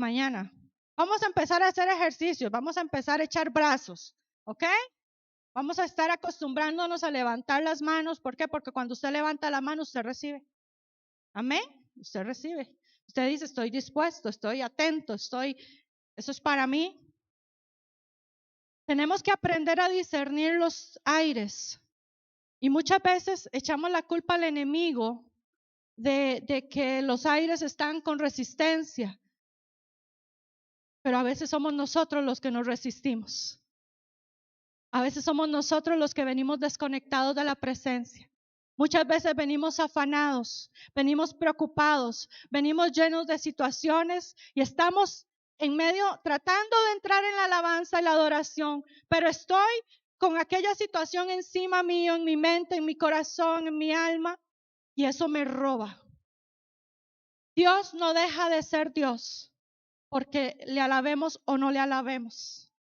mañana. Vamos a empezar a hacer ejercicios, vamos a empezar a echar brazos, ¿ok? Vamos a estar acostumbrándonos a levantar las manos. ¿Por qué? Porque cuando usted levanta la mano, usted recibe. Amén. Usted recibe. Usted dice, estoy dispuesto, estoy atento, eso es para mí. Tenemos que aprender a discernir los aires. Y muchas veces echamos la culpa al enemigo de que los aires están con resistencia. Pero a veces somos nosotros los que nos resistimos. A veces somos nosotros los que venimos desconectados de la presencia. Muchas veces venimos afanados, venimos preocupados, venimos llenos de situaciones y estamos en medio tratando de entrar en la alabanza y la adoración, pero estoy con aquella situación encima mío, en mi mente, en mi corazón, en mi alma, y eso me roba. Dios no deja de ser Dios porque le alabemos o no le alabemos.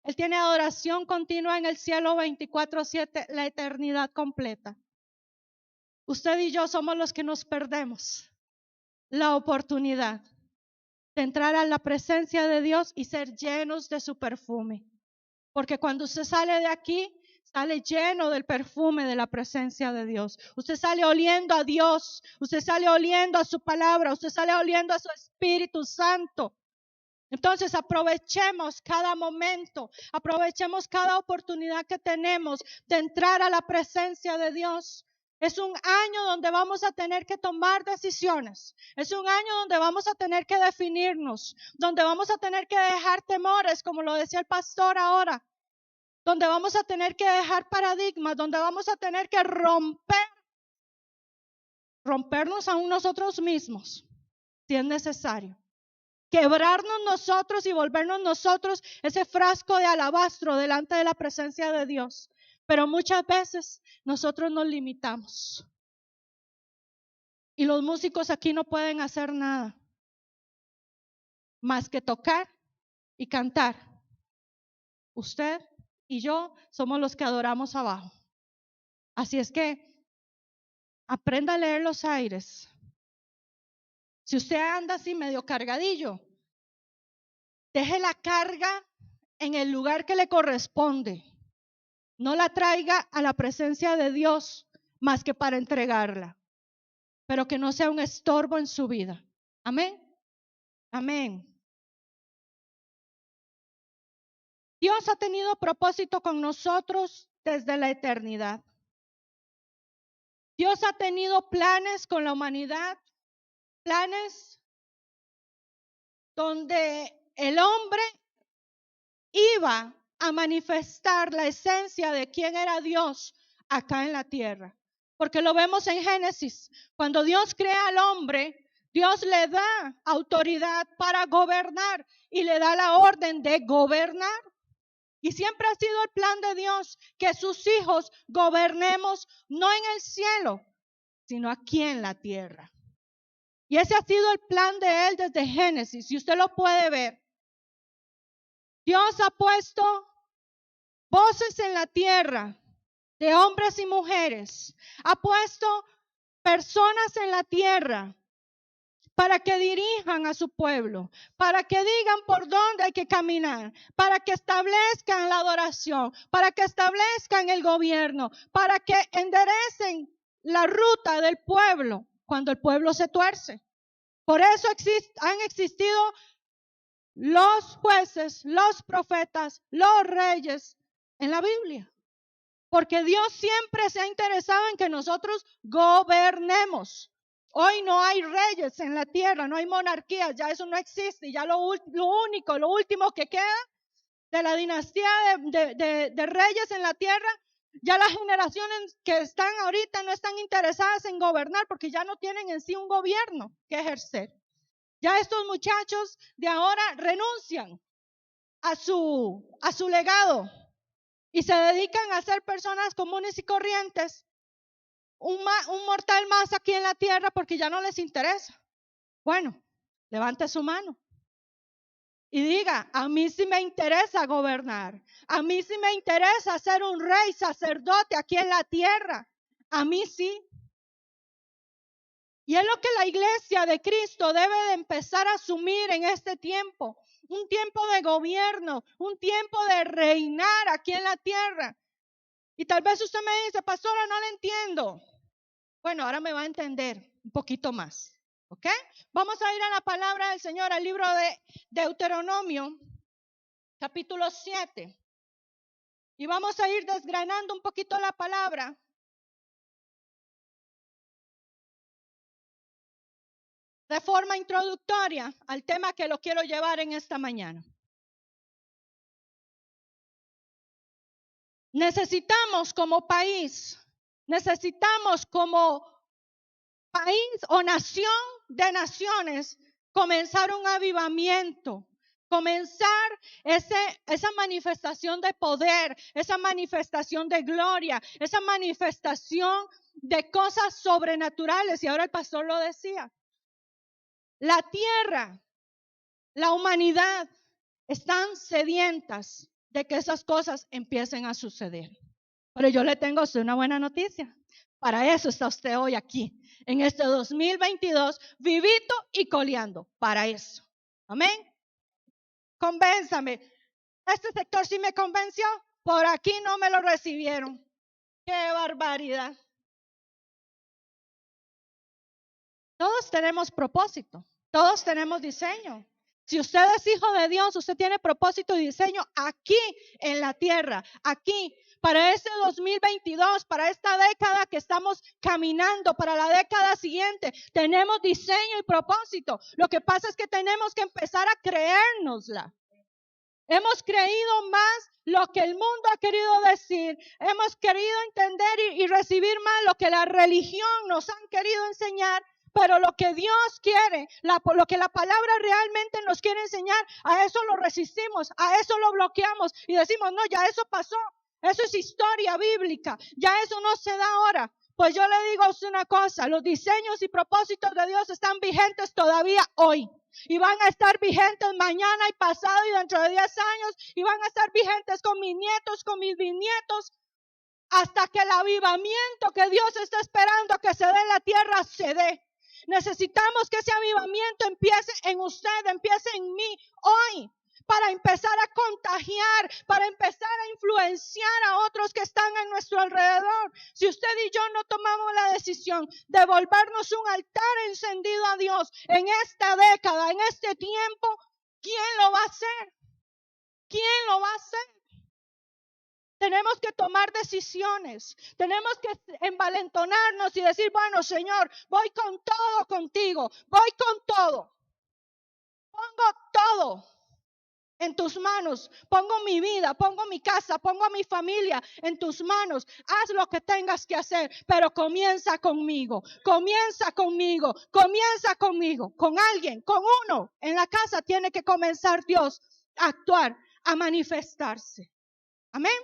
Él tiene adoración continua en el cielo 24/7, la eternidad completa. Usted y yo somos los que nos perdemos la oportunidad de entrar a la presencia de Dios y ser llenos de su perfume. Porque cuando usted sale de aquí, sale lleno del perfume de la presencia de Dios. Usted sale oliendo a Dios, usted sale oliendo a su palabra, usted sale oliendo a su Espíritu Santo. Entonces aprovechemos cada momento, aprovechemos cada oportunidad que tenemos de entrar a la presencia de Dios. Es un año donde vamos a tener que tomar decisiones. Es un año donde vamos a tener que definirnos, donde vamos a tener que dejar temores, como lo decía el pastor ahora, donde vamos a tener que dejar paradigmas, donde vamos a tener que rompernos aún nosotros mismos, si es necesario. Quebrarnos nosotros y volvernos nosotros ese frasco de alabastro delante de la presencia de Dios. Pero muchas veces nosotros nos limitamos. Y los músicos aquí no pueden hacer nada más que tocar y cantar. Usted y yo somos los que adoramos abajo. Así es que aprenda a leer los aires. Si usted anda así medio cargadillo, deje la carga en el lugar que le corresponde. No la traiga a la presencia de Dios más que para entregarla, pero que no sea un estorbo en su vida. Amén. Amén. Dios ha tenido propósito con nosotros desde la eternidad. Dios ha tenido planes con la humanidad, planes donde el hombre iba a manifestar la esencia de quién era Dios acá en la tierra. Porque lo vemos en Génesis. Cuando Dios crea al hombre, Dios le da autoridad para gobernar y le da la orden de gobernar. Y siempre ha sido el plan de Dios que sus hijos gobernemos no en el cielo, sino aquí en la tierra. Y ese ha sido el plan de Él desde Génesis, y usted lo puede ver. Dios ha puesto voces en la tierra de hombres y mujeres. Ha puesto personas en la tierra para que dirijan a su pueblo, para que digan por dónde hay que caminar, para que establezcan la adoración, para que establezcan el gobierno, para que enderecen la ruta del pueblo cuando el pueblo se tuerce. Por eso han existido los jueces, los profetas, los reyes en la Biblia. Porque Dios siempre se ha interesado en que nosotros gobernemos. Hoy no hay reyes en la tierra, no hay monarquías, ya eso no existe. Ya lo último que queda de la dinastía de reyes en la tierra, ya las generaciones que están ahorita no están interesadas en gobernar porque ya no tienen en sí un gobierno que ejercer. Ya estos muchachos de ahora renuncian a su legado y se dedican a ser personas comunes y corrientes, un mortal más aquí en la tierra porque ya no les interesa. Bueno, levante su mano y diga, a mí sí me interesa gobernar, a mí sí me interesa ser un rey, sacerdote aquí en la tierra, a mí sí. Y es lo que la iglesia de Cristo debe de empezar a asumir en este tiempo. Un tiempo de gobierno, un tiempo de reinar aquí en la tierra. Y tal vez usted me dice, pastora, no le entiendo. Bueno, ahora me va a entender un poquito más. ¿Ok? Vamos a ir a la palabra del Señor, al libro de Deuteronomio, capítulo 7. Y vamos a ir desgranando un poquito la palabra. De forma introductoria al tema que lo quiero llevar en esta mañana. Necesitamos como país, necesitamos como país o nación de naciones comenzar un avivamiento, comenzar esa manifestación de poder, esa manifestación de gloria, esa manifestación de cosas sobrenaturales. Y ahora el pastor lo decía. La tierra, la humanidad están sedientas de que esas cosas empiecen a suceder. Pero yo le tengo a usted una buena noticia. Para eso está usted hoy aquí, en este 2022, vivito y coleando. Para eso. Amén. Convénzame. Este sector sí me convenció. Por aquí no me lo recibieron. ¡Qué barbaridad! Todos tenemos propósito. Todos tenemos diseño. Si usted es hijo de Dios, usted tiene propósito y diseño aquí en la tierra, aquí, para este 2022, para esta década que estamos caminando, para la década siguiente, tenemos diseño y propósito. Lo que pasa es que tenemos que empezar a creérnosla. Hemos creído más lo que el mundo ha querido decir. Hemos querido entender y recibir más lo que la religión nos han querido enseñar. Pero lo que Dios quiere, lo que la palabra realmente nos quiere enseñar, a eso lo resistimos, a eso lo bloqueamos y decimos, no, ya eso pasó, eso es historia bíblica, ya eso no se da ahora. Pues yo le digo a usted una cosa, los diseños y propósitos de Dios están vigentes todavía hoy. Y van a estar vigentes mañana y pasado y dentro de 10 años. Y van a estar vigentes con mis nietos, con mis bisnietos. Hasta que el avivamiento que Dios está esperando que se dé en la tierra se dé. Necesitamos que ese avivamiento empiece en usted, empiece en mí hoy, para empezar a contagiar, para empezar a influenciar a otros que están en nuestro alrededor. Si usted y yo no tomamos la decisión de volvernos un altar encendido a Dios en esta década, en este tiempo, ¿quién lo va a hacer? ¿Quién lo va a hacer? Tenemos que tomar decisiones, tenemos que envalentonarnos y decir, bueno, Señor, voy con todo contigo, voy con todo. Pongo todo en tus manos, pongo mi vida, pongo mi casa, pongo mi familia en tus manos. Haz lo que tengas que hacer, pero comienza conmigo, comienza conmigo, comienza conmigo, con alguien, con uno. En la casa tiene que comenzar Dios a actuar, a manifestarse. Amén.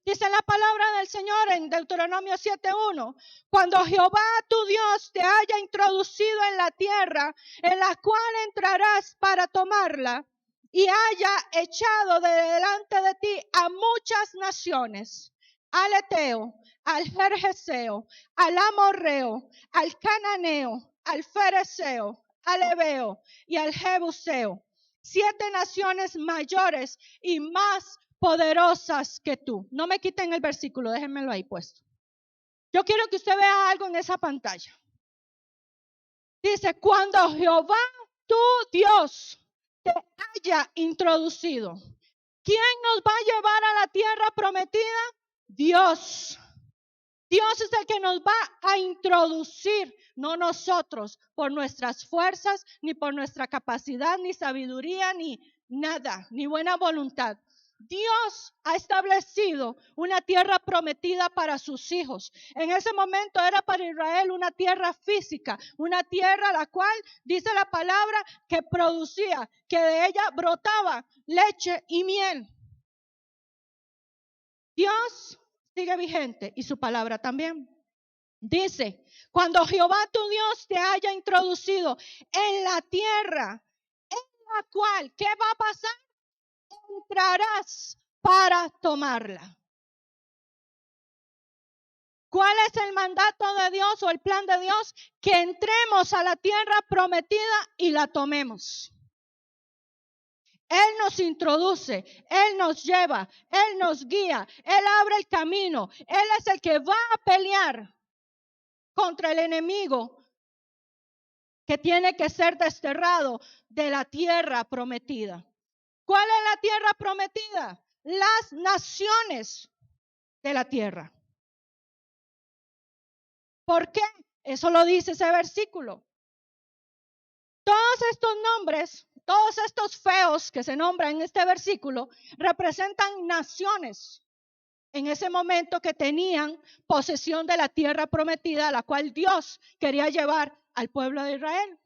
Dice la palabra del Señor en Deuteronomio 7:1, cuando Jehová tu Dios te haya introducido en la tierra en la cual entrarás para tomarla y haya echado de delante de ti a muchas naciones, al Eteo, al Gergeseo, al Amorreo, al Cananeo, al Fereseo, al Ebeo y al Jebuseo, 7 naciones mayores y más poderosas que tú. No me quiten el versículo, déjenmelo ahí puesto. Yo quiero que usted vea algo en esa pantalla. Dice, cuando Jehová tu Dios te haya introducido, ¿quién nos va a llevar a la tierra prometida? Dios. Dios es el que nos va a introducir, no nosotros, por nuestras fuerzas, ni por nuestra capacidad, ni sabiduría, ni nada, ni buena voluntad. Dios ha establecido una tierra prometida para sus hijos. En ese momento era para Israel una tierra física, una tierra la cual dice la palabra que producía, que de ella brotaba leche y miel. Dios sigue vigente y su palabra también. Dice, cuando Jehová tu Dios te haya introducido en la tierra en la cual, ¿qué va a pasar? Entrarás para tomarla. ¿Cuál es el mandato de Dios o el plan de Dios? Que entremos a la tierra prometida y la tomemos. Él nos introduce, Él nos lleva, Él nos guía, Él abre el camino. Él es el que va a pelear contra el enemigo que tiene que ser desterrado de la tierra prometida. ¿Cuál es la tierra prometida? Las naciones de la tierra. ¿Por qué? Eso lo dice ese versículo. Todos estos nombres, todos estos feos que se nombran en este versículo, representan naciones en ese momento que tenían posesión de la tierra prometida, a la cual Dios quería llevar al pueblo de Israel.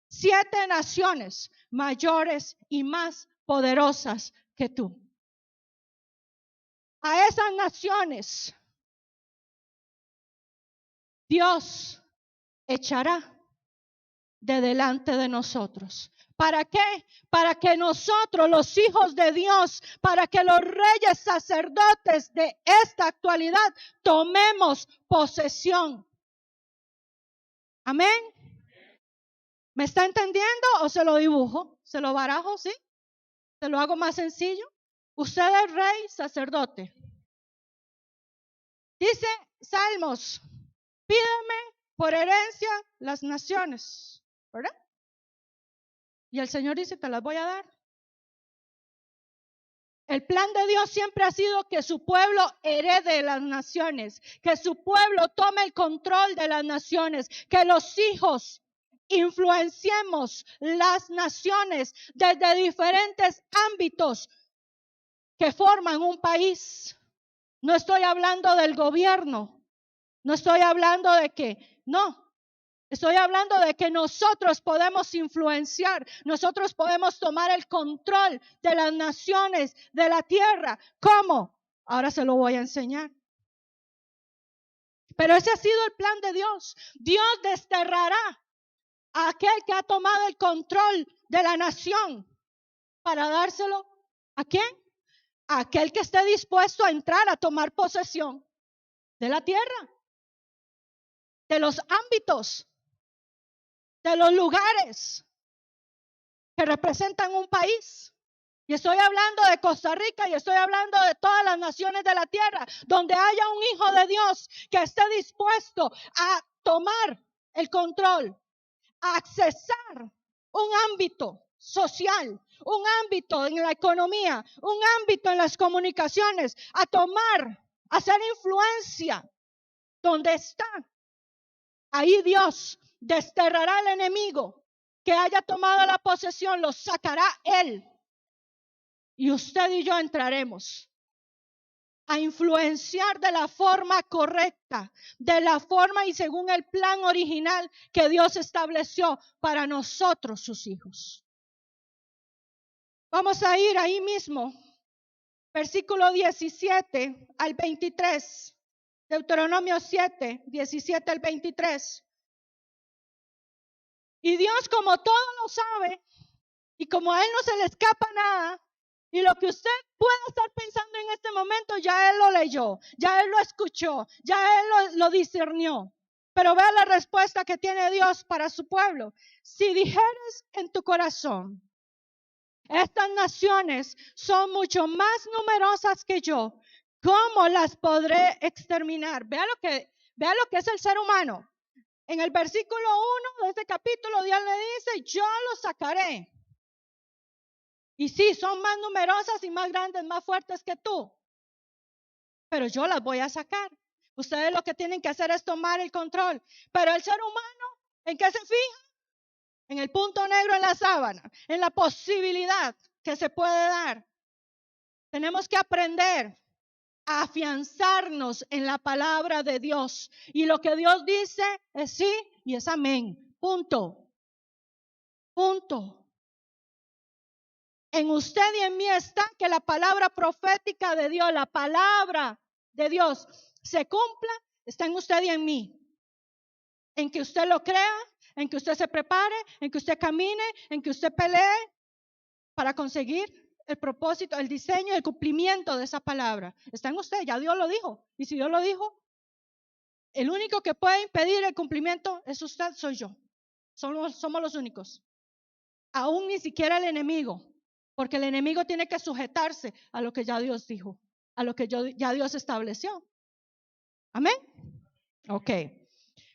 7 naciones mayores y más poderosas que tú. A esas naciones Dios echará de delante de nosotros. ¿Para qué? Para que nosotros, los hijos de Dios, para que los reyes sacerdotes de esta actualidad tomemos posesión. Amén. ¿Me está entendiendo o se lo dibujo? ¿Se lo barajo? ¿Sí? ¿Se lo hago más sencillo? Usted es rey sacerdote. Dice Salmos, pídeme por herencia las naciones, ¿verdad? Y el Señor dice, te las voy a dar. El plan de Dios siempre ha sido que su pueblo herede las naciones, que su pueblo tome el control de las naciones, que los hijos influenciemos las naciones desde diferentes ámbitos que forman un país. No estoy hablando del gobierno, no estoy hablando de que, no. Estoy hablando de que nosotros podemos influenciar, nosotros podemos tomar el control de las naciones, de la tierra. ¿Cómo? Ahora se lo voy a enseñar. Pero ese ha sido el plan de Dios. Dios desterrará a aquel que ha tomado el control de la nación para dárselo ¿a quién? A aquel que esté dispuesto a entrar a tomar posesión de la tierra, de los ámbitos, de los lugares que representan un país. Y estoy hablando de Costa Rica y estoy hablando de todas las naciones de la tierra, donde haya un hijo de Dios que esté dispuesto a tomar el control, a accesar un ámbito social, un ámbito en la economía, un ámbito en las comunicaciones, a tomar, a hacer influencia donde está. Ahí Dios desterrará al enemigo que haya tomado la posesión, lo sacará Él. Y usted y yo entraremos a influenciar de la forma correcta, de la forma y según el plan original que Dios estableció para nosotros, sus hijos. Vamos a ir ahí mismo, versículo 17 al 23, Deuteronomio 7, 17 al 23. Y Dios, como todo lo sabe, y como a Él no se le escapa nada, y lo que usted pueda estar pensando en este momento, ya Él lo leyó, ya Él lo escuchó, ya Él lo discernió. Pero vea la respuesta que tiene Dios para su pueblo. Si dijeres en tu corazón, estas naciones son mucho más numerosas que yo, ¿cómo las podré exterminar? Vea lo que es el ser humano. En el versículo 1 de este capítulo, Dios le dice, yo los sacaré. Y sí, son más numerosas y más grandes, más fuertes que tú. Pero yo las voy a sacar. Ustedes lo que tienen que hacer es tomar el control. Pero el ser humano, ¿en qué se fija? En el punto negro en la sábana, en la posibilidad que se puede dar. Tenemos que aprender a afianzarnos en la palabra de Dios. Y lo que Dios dice es sí y es amén. Punto. Punto. En usted y en mí está que la palabra profética de Dios, la palabra de Dios se cumpla, está en usted y en mí. En que usted lo crea, en que usted se prepare, en que usted camine, en que usted pelee para conseguir el propósito, el diseño, el cumplimiento de esa palabra. Está en usted, ya Dios lo dijo. Y si Dios lo dijo, el único que puede impedir el cumplimiento es usted, soy yo. Somos los únicos. Aún ni siquiera el enemigo, porque el enemigo tiene que sujetarse a lo que ya Dios dijo, a lo que ya Dios estableció. Amén. Ok.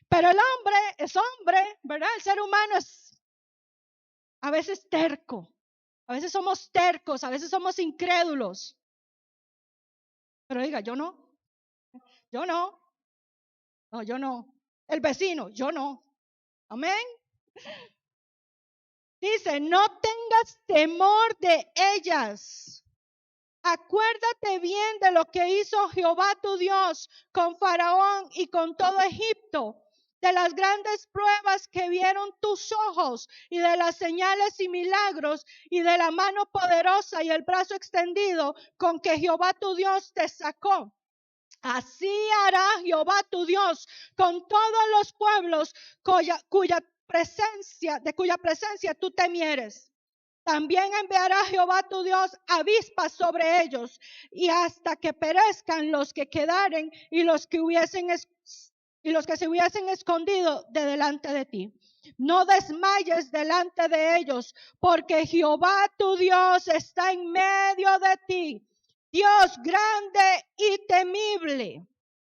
Pero el hombre es hombre, ¿verdad? El ser humano es a veces terco. A veces somos tercos, a veces somos incrédulos. Pero diga, yo no. No, yo no. El vecino, yo no. Amén. Dice, no tengas temor de ellas. Acuérdate bien de lo que hizo Jehová tu Dios con Faraón y con todo Egipto, de las grandes pruebas que vieron tus ojos y de las señales y milagros y de la mano poderosa y el brazo extendido con que Jehová tu Dios te sacó. Así hará Jehová tu Dios con todos los pueblos cuya presencia tú temieres. También enviará Jehová tu Dios avispas sobre ellos, y hasta que perezcan los que quedaren y los que se hubiesen escondido de delante de ti. No desmayes delante de ellos, porque Jehová tu Dios está en medio de ti, Dios grande y temible.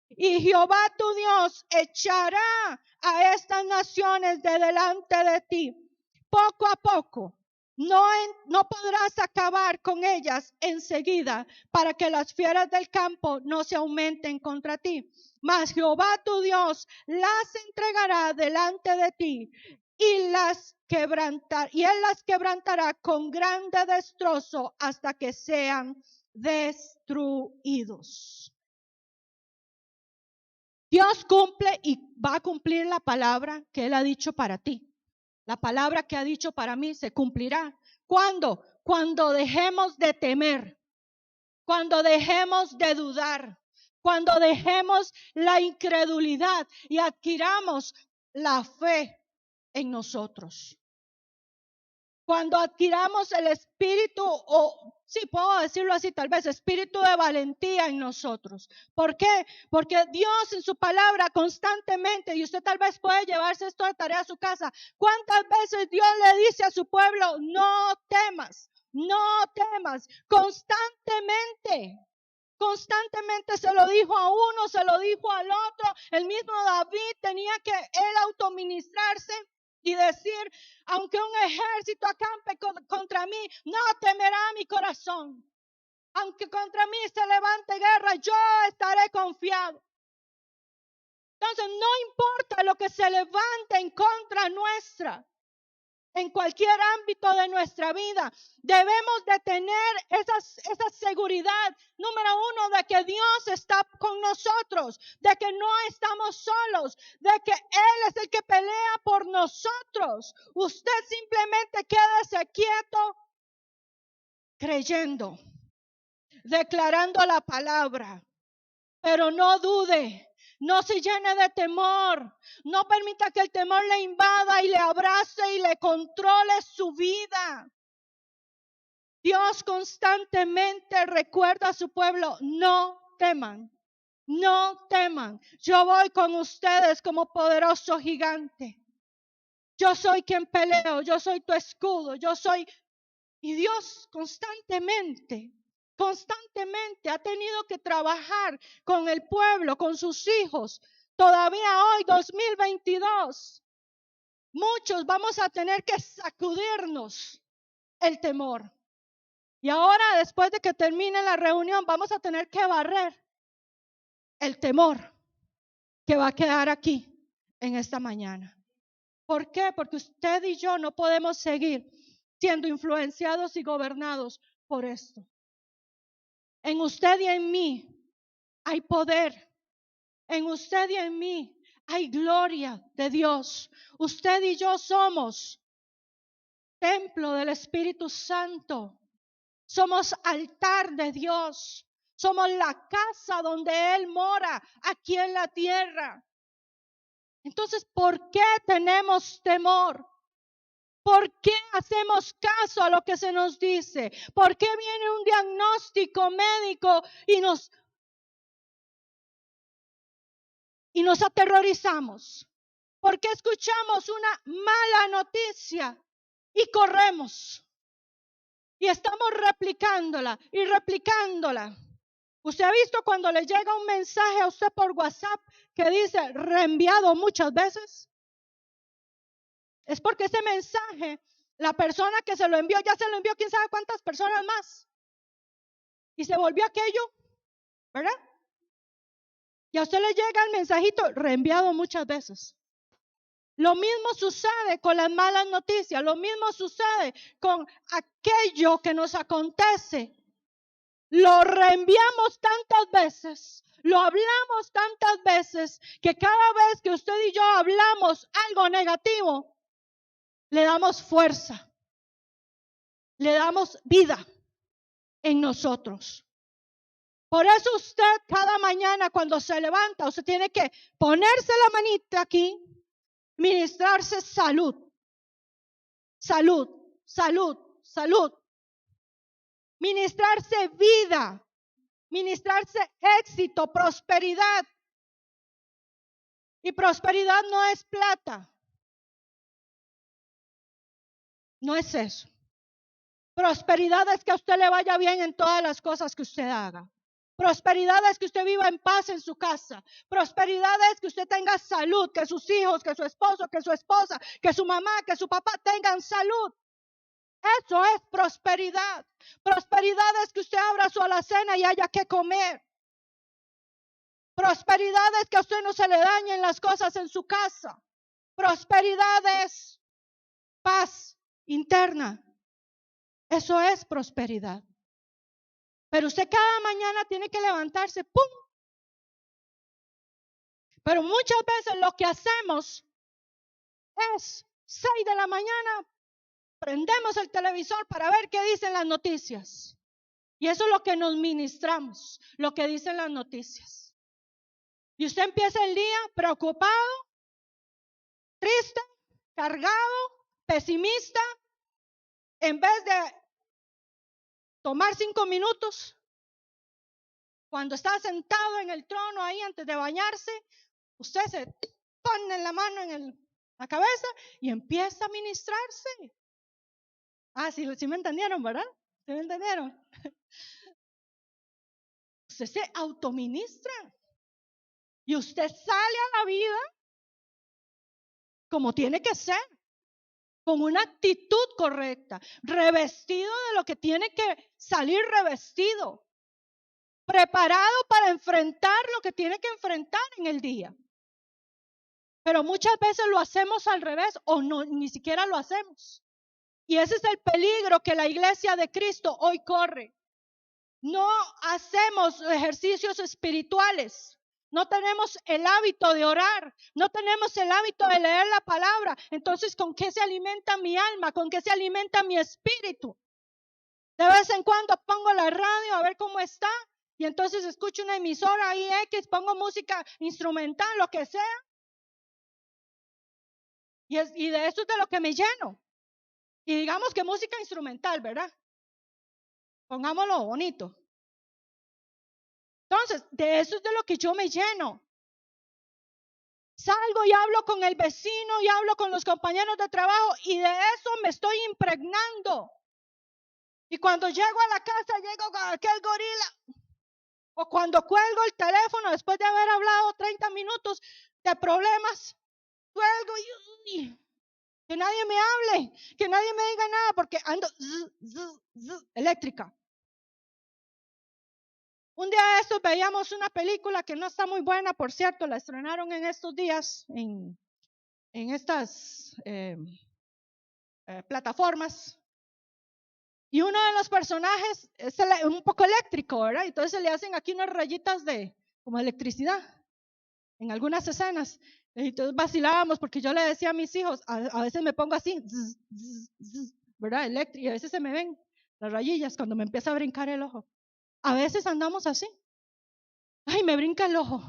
Y Jehová tu Dios echará a estas naciones de delante de ti, poco a poco. No podrás acabar con ellas enseguida, para que las fieras del campo no se aumenten contra ti. Mas Jehová tu Dios las entregará delante de ti, y él las quebrantará con grande destrozo hasta que sean destruidos. Dios cumple y va a cumplir la palabra que Él ha dicho para ti. La palabra que ha dicho para mí se cumplirá. ¿Cuándo? Cuando dejemos de temer, cuando dejemos de dudar, cuando dejemos la incredulidad y adquiramos la fe en nosotros. Cuando adquiramos el espíritu, o sí puedo decirlo así, tal vez espíritu de valentía en nosotros. ¿Por qué? Porque Dios en su palabra constantemente, y usted tal vez puede llevarse esto de tarea a su casa, ¿cuántas veces Dios le dice a su pueblo, no temas, no temas? Constantemente se lo dijo a uno, se lo dijo al otro. El mismo David tenía que él autoministrarse y decir, aunque un ejército acampe contra mí, no temerá mi corazón. Aunque contra mí se levante guerra, yo estaré confiado. Entonces no importa lo que se levante en contra nuestra, en cualquier ámbito de nuestra vida, debemos de tener esa seguridad, número uno, de que Dios está con nosotros, de que no estamos solos, de que Él es el que pelea por nosotros. Usted simplemente quédese quieto, creyendo, declarando la palabra, pero no dude. No se llene de temor. No permita que el temor le invada y le abrace y le controle su vida. Dios constantemente recuerda a su pueblo, no teman, no teman. Yo voy con ustedes como poderoso gigante. Yo soy quien peleo, yo soy tu escudo, yo soy... Y Dios constantemente ha tenido que trabajar con el pueblo, con sus hijos. Todavía hoy, 2022, muchos vamos a tener que sacudirnos el temor. Y ahora, después de que termine la reunión, vamos a tener que barrer el temor que va a quedar aquí en esta mañana. ¿Por qué? Porque usted y yo no podemos seguir siendo influenciados y gobernados por esto. En usted y en mí hay poder. En usted y en mí hay gloria de Dios. Usted y yo somos templo del Espíritu Santo. Somos altar de Dios. Somos la casa donde Él mora aquí en la tierra. Entonces, ¿por qué tenemos temor? ¿Por qué hacemos caso a lo que se nos dice? ¿Por qué viene un diagnóstico médico y nos y nos aterrorizamos porque escuchamos una mala noticia y corremos y estamos replicándola y replicándola. ¿Usted ha visto cuando le llega un mensaje a usted por WhatsApp que dice reenviado muchas veces? Es porque ese mensaje, la persona que se lo envió, ya se lo envió quién sabe cuántas personas más. Y se volvió aquello, ¿verdad? Y a usted le llega el mensajito reenviado muchas veces. Lo mismo sucede con las malas noticias, lo mismo sucede con aquello que nos acontece. Lo reenviamos tantas veces, lo hablamos tantas veces, que cada vez que usted y yo hablamos algo negativo, le damos fuerza, le damos vida en nosotros. Por eso usted cada mañana cuando se levanta, usted tiene que ponerse la manita aquí, ministrarse salud, salud, salud, salud. Ministrarse vida, ministrarse éxito, prosperidad. Y prosperidad no es plata. No es eso. Prosperidad es que a usted le vaya bien en todas las cosas que usted haga. Prosperidad es que usted viva en paz en su casa. Prosperidad es que usted tenga salud, que sus hijos, que su esposo, que su esposa, que su mamá, que su papá tengan salud. Eso es prosperidad. Prosperidad es que usted abra su alacena y haya que comer. Prosperidad es que a usted no se le dañen las cosas en su casa. Prosperidad es paz interna. Eso es prosperidad. Pero usted cada mañana tiene que levantarse, ¡pum! Pero muchas veces lo que hacemos es 6 de la mañana, prendemos el televisor para ver qué dicen las noticias. Y eso es lo que nos ministramos, lo que dicen las noticias. Y usted empieza el día preocupado, triste, cargado, pesimista, en vez de tomar 5 minutos, cuando está sentado en el trono ahí antes de bañarse, usted se pone la mano en la cabeza y empieza a ministrarse. Sí me entendieron, ¿verdad? ¿Sí me entendieron? Usted se autoministra y usted sale a la vida como tiene que ser, con una actitud correcta, revestido de lo que tiene que salir revestido, preparado para enfrentar lo que tiene que enfrentar en el día. Pero muchas veces lo hacemos al revés o no, ni siquiera lo hacemos. Y ese es el peligro que la iglesia de Cristo hoy corre. No hacemos ejercicios espirituales. No tenemos el hábito de orar, no tenemos el hábito de leer la palabra. Entonces, ¿con qué se alimenta mi alma? ¿Con qué se alimenta mi espíritu? De vez en cuando pongo la radio a ver cómo está y entonces escucho una emisora ahí X, pongo música instrumental, lo que sea. Y de eso es de lo que me lleno. Y digamos que música instrumental, ¿verdad? Pongámoslo bonito. Entonces, de eso es de lo que yo me lleno. Salgo y hablo con el vecino y hablo con los compañeros de trabajo y de eso me estoy impregnando. Y cuando llego a la casa, llego con aquel gorila. O cuando cuelgo el teléfono después de haber hablado 30 minutos de problemas, cuelgo y que nadie me hable, que nadie me diga nada porque ando eléctrica. Un día de estos veíamos una película que no está muy buena, por cierto, la estrenaron en estos días en estas plataformas. Y uno de los personajes es un poco eléctrico, ¿verdad? Entonces le hacen aquí unas rayitas de como electricidad en algunas escenas. Entonces vacilábamos porque yo le decía a mis hijos, a veces me pongo así, ¿verdad? Eléctrico, y a veces se me ven las rayillas cuando me empieza a brincar el ojo. A veces andamos así. Ay, me brinca el ojo.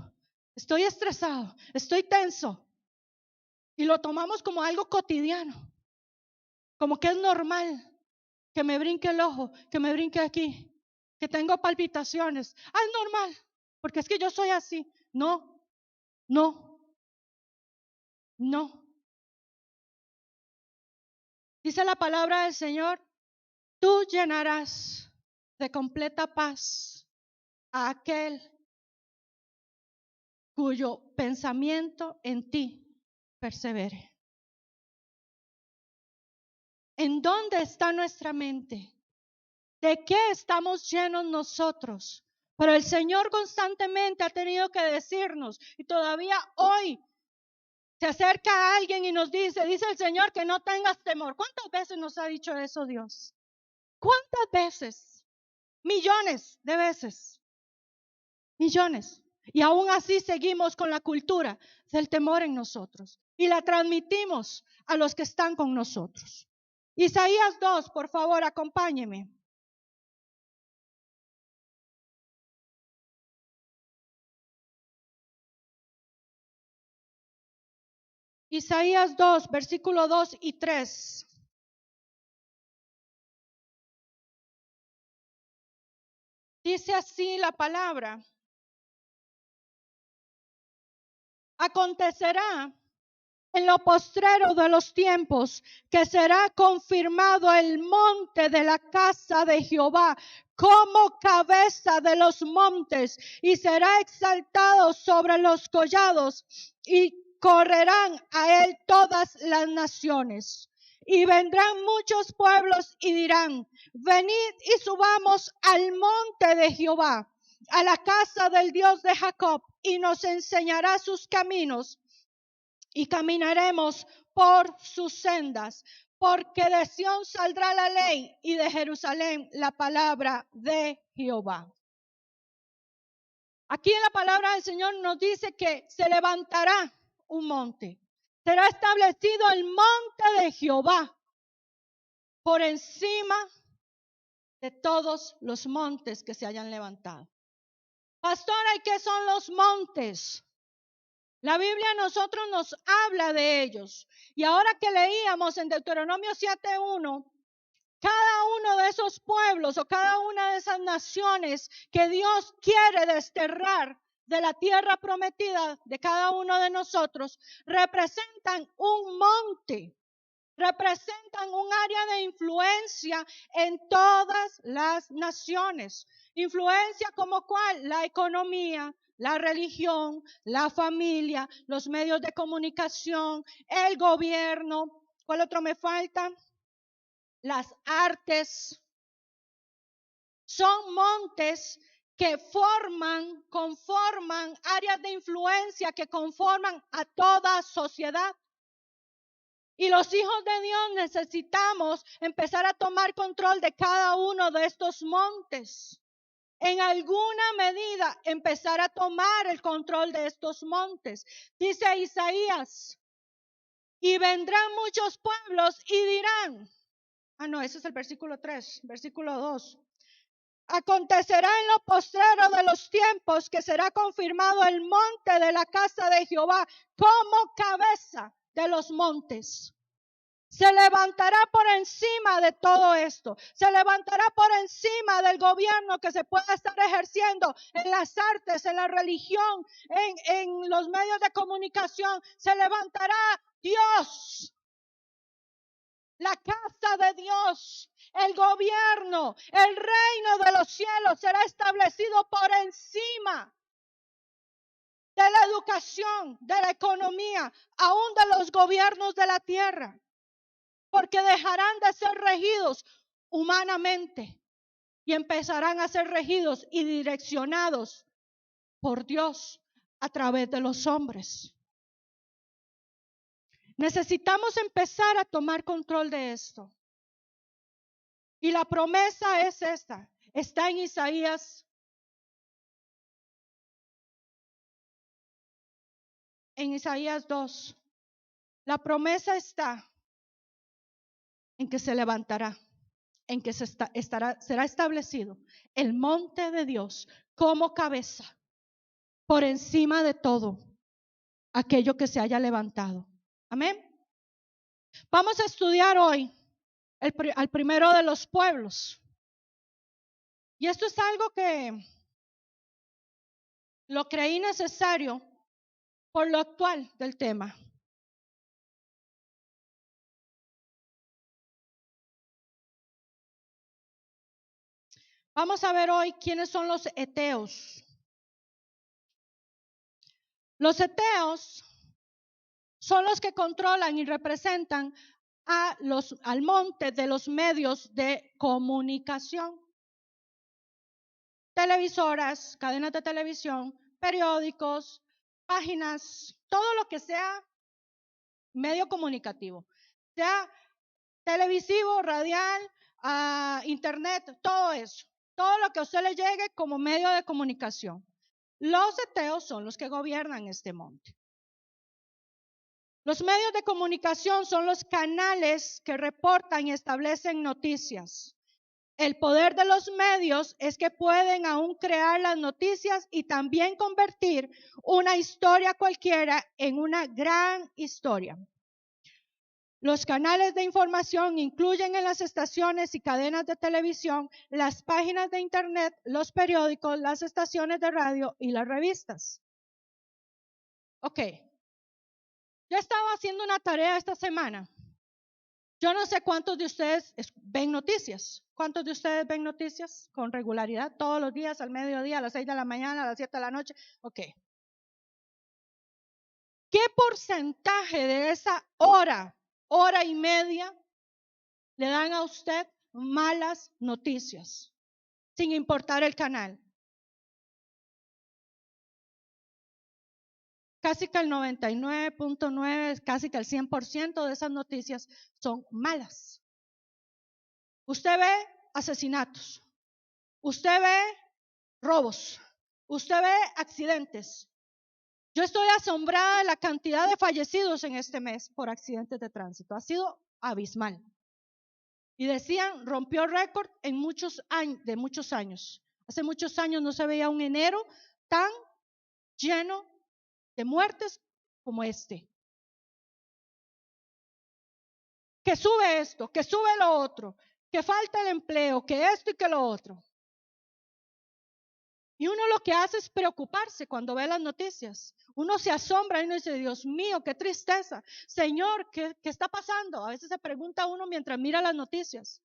Estoy estresado, estoy tenso. Y lo tomamos como algo cotidiano. Como que es normal que me brinque el ojo, que me brinque aquí, que tengo palpitaciones. Es normal, porque es que yo soy así. No, No, no. Dice la palabra del Señor, tú llenarás de completa paz a aquel cuyo pensamiento en ti persevere. ¿En dónde está nuestra mente? ¿De qué estamos llenos nosotros? Pero el Señor constantemente ha tenido que decirnos, y todavía hoy se acerca a alguien y nos dice el Señor que no tengas temor. ¿Cuántas veces nos ha dicho eso Dios? ¿Cuántas veces? Millones de veces. Millones. Y aún así seguimos con la cultura del temor en nosotros. Y la transmitimos a los que están con nosotros. Isaías 2, por favor, acompáñeme. Isaías 2, versículo 2 y 3. Dice así la palabra. Acontecerá en lo postrero de los tiempos que será confirmado el monte de la casa de Jehová como cabeza de los montes y será exaltado sobre los collados y correrán a él todas las naciones. Y vendrán muchos pueblos y dirán, venid y subamos al monte de Jehová, a la casa del Dios de Jacob, y nos enseñará sus caminos y caminaremos por sus sendas, porque de Sión saldrá la ley y de Jerusalén la palabra de Jehová. Aquí en la palabra del Señor nos dice que se levantará un monte. Será establecido el monte de Jehová por encima de todos los montes que se hayan levantado. Pastora, ¿y qué son los montes? La Biblia a nosotros nos habla de ellos. Y ahora que leíamos en Deuteronomio 7:1, cada uno de esos pueblos o cada una de esas naciones que Dios quiere desterrar de la tierra prometida de cada uno de nosotros, representan un monte, representan un área de influencia en todas las naciones. Influencia como cuál? La economía, la religión, la familia, los medios de comunicación, el gobierno. ¿Cuál otro me falta? Las artes. Son montes que conforman áreas de influencia que conforman a toda sociedad. Y los hijos de Dios necesitamos empezar a tomar control de cada uno de estos montes. En alguna medida empezar a tomar el control de estos montes. Dice Isaías, y vendrán muchos pueblos y dirán, ese es el versículo 3, versículo 2. Acontecerá en lo postrero de los tiempos que será confirmado el monte de la casa de Jehová como cabeza de los montes. Se levantará por encima de todo esto. Se levantará por encima del gobierno que se pueda estar ejerciendo en las artes, en la religión, en los medios de comunicación. Se levantará Dios, la casa de Dios, el gobierno, el reino de los cielos será establecido por encima de la educación, de la economía, aún de los gobiernos de la tierra. Porque dejarán de ser regidos humanamente y empezarán a ser regidos y direccionados por Dios a través de los hombres. Necesitamos empezar a tomar control de esto. Y la promesa es esta. Está en Isaías. En Isaías 2. La promesa está en que se levantará, en que será establecido el monte de Dios como cabeza por encima de todo aquello que se haya levantado. Amén. Vamos a estudiar hoy al primero de los pueblos. Y esto es algo que lo creí necesario por lo actual del tema. Vamos a ver hoy quiénes son los heteos. Los heteos son los que controlan y representan al monte de los medios de comunicación. Televisoras, cadenas de televisión, periódicos, páginas, todo lo que sea medio comunicativo, sea televisivo, radial, internet, todo eso, todo lo que a usted le llegue como medio de comunicación. Los heteos son los que gobiernan este monte. Los medios de comunicación son los canales que reportan y establecen noticias. El poder de los medios es que pueden aún crear las noticias y también convertir una historia cualquiera en una gran historia. Los canales de información incluyen en las estaciones y cadenas de televisión, las páginas de internet, los periódicos, las estaciones de radio y las revistas. Ok. Yo estaba haciendo una tarea esta semana. Yo no sé cuántos de ustedes ven noticias. ¿Cuántos de ustedes ven noticias con regularidad? Todos los días, al mediodía, a las 6 de la mañana, a las 7 de la noche. Ok. ¿Qué porcentaje de esa hora y media le dan a usted malas noticias, sin importar el canal? Casi que el 99.9, casi que el 100% de esas noticias son malas. Usted ve asesinatos, usted ve robos, usted ve accidentes. Yo estoy asombrada de la cantidad de fallecidos en este mes por accidentes de tránsito. Ha sido abismal. Y decían, rompió récord en muchos años. Hace muchos años no se veía un enero tan lleno de muertes como este. Que sube esto, que sube lo otro, que falta el empleo, que esto y que lo otro. Y uno lo que hace es preocuparse cuando ve las noticias. Uno se asombra y uno dice, Dios mío, qué tristeza. Señor, ¿qué está pasando? A veces se pregunta uno mientras mira las noticias.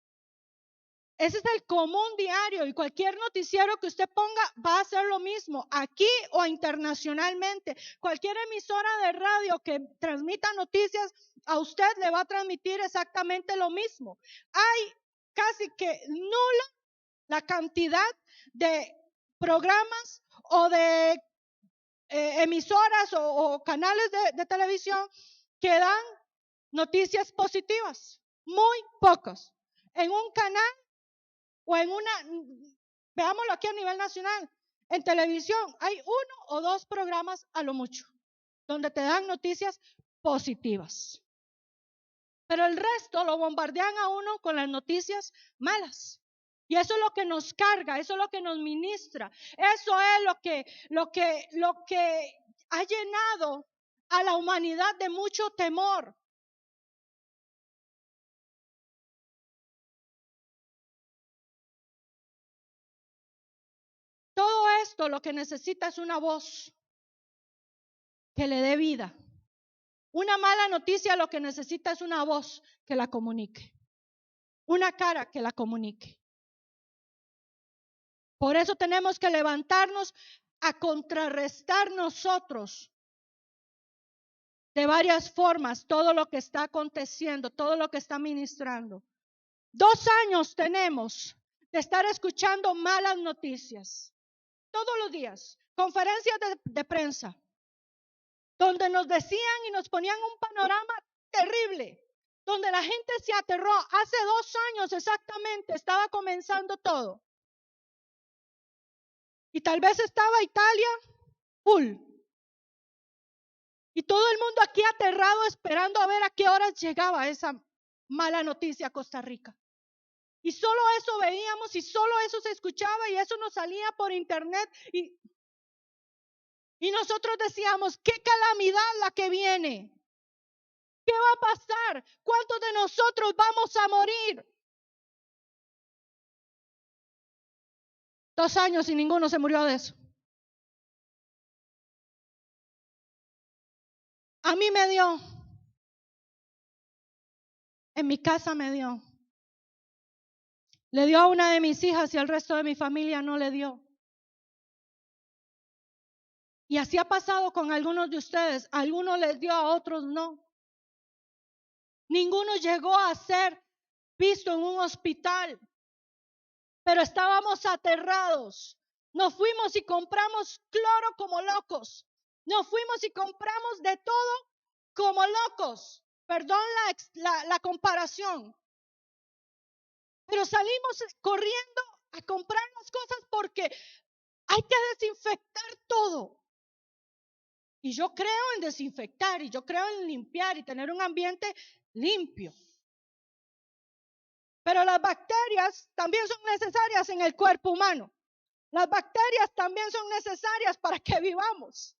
Ese es el común diario y cualquier noticiero que usted ponga va a hacer lo mismo, aquí o internacionalmente. Cualquier emisora de radio que transmita noticias a usted le va a transmitir exactamente lo mismo. Hay casi que nula la cantidad de programas o de emisoras o canales de televisión que dan noticias positivas. Muy pocos. En un canal o en veámoslo aquí a nivel nacional, en televisión hay 1 o 2 programas a lo mucho, donde te dan noticias positivas. Pero el resto lo bombardean a uno con las noticias malas. Y eso es lo que nos carga, eso es lo que nos ministra, eso es lo que ha llenado a la humanidad de mucho temor. Todo esto lo que necesita es una voz que le dé vida. Una mala noticia lo que necesita es una voz que la comunique, una cara que la comunique. Por eso tenemos que levantarnos a contrarrestar nosotros de varias formas todo lo que está aconteciendo, todo lo que está ministrando. 2 años tenemos de estar escuchando malas noticias, todos los días, conferencias de prensa, donde nos decían y nos ponían un panorama terrible, donde la gente se aterró. Hace 2 años exactamente estaba comenzando todo. Y tal vez estaba Italia full. Y todo el mundo aquí aterrado esperando a ver a qué horas llegaba esa mala noticia a Costa Rica. Y solo eso veíamos y solo eso se escuchaba y eso nos salía por internet. Y nosotros decíamos, qué calamidad la que viene. ¿Qué va a pasar? ¿Cuántos de nosotros vamos a morir? 2 años y ninguno se murió de eso. A mí me dio. En mi casa me dio. Le dio a una de mis hijas y al resto de mi familia no le dio. Y así ha pasado con algunos de ustedes. A algunos les dio, a otros no. Ninguno llegó a ser visto en un hospital, pero estábamos aterrados. Nos fuimos y compramos cloro como locos. Nos fuimos y compramos de todo como locos. Perdón la comparación. Pero salimos corriendo a comprar las cosas porque hay que desinfectar todo. Y yo creo en desinfectar, y yo creo en limpiar y tener un ambiente limpio. Pero las bacterias también son necesarias en el cuerpo humano. Las bacterias también son necesarias para que vivamos.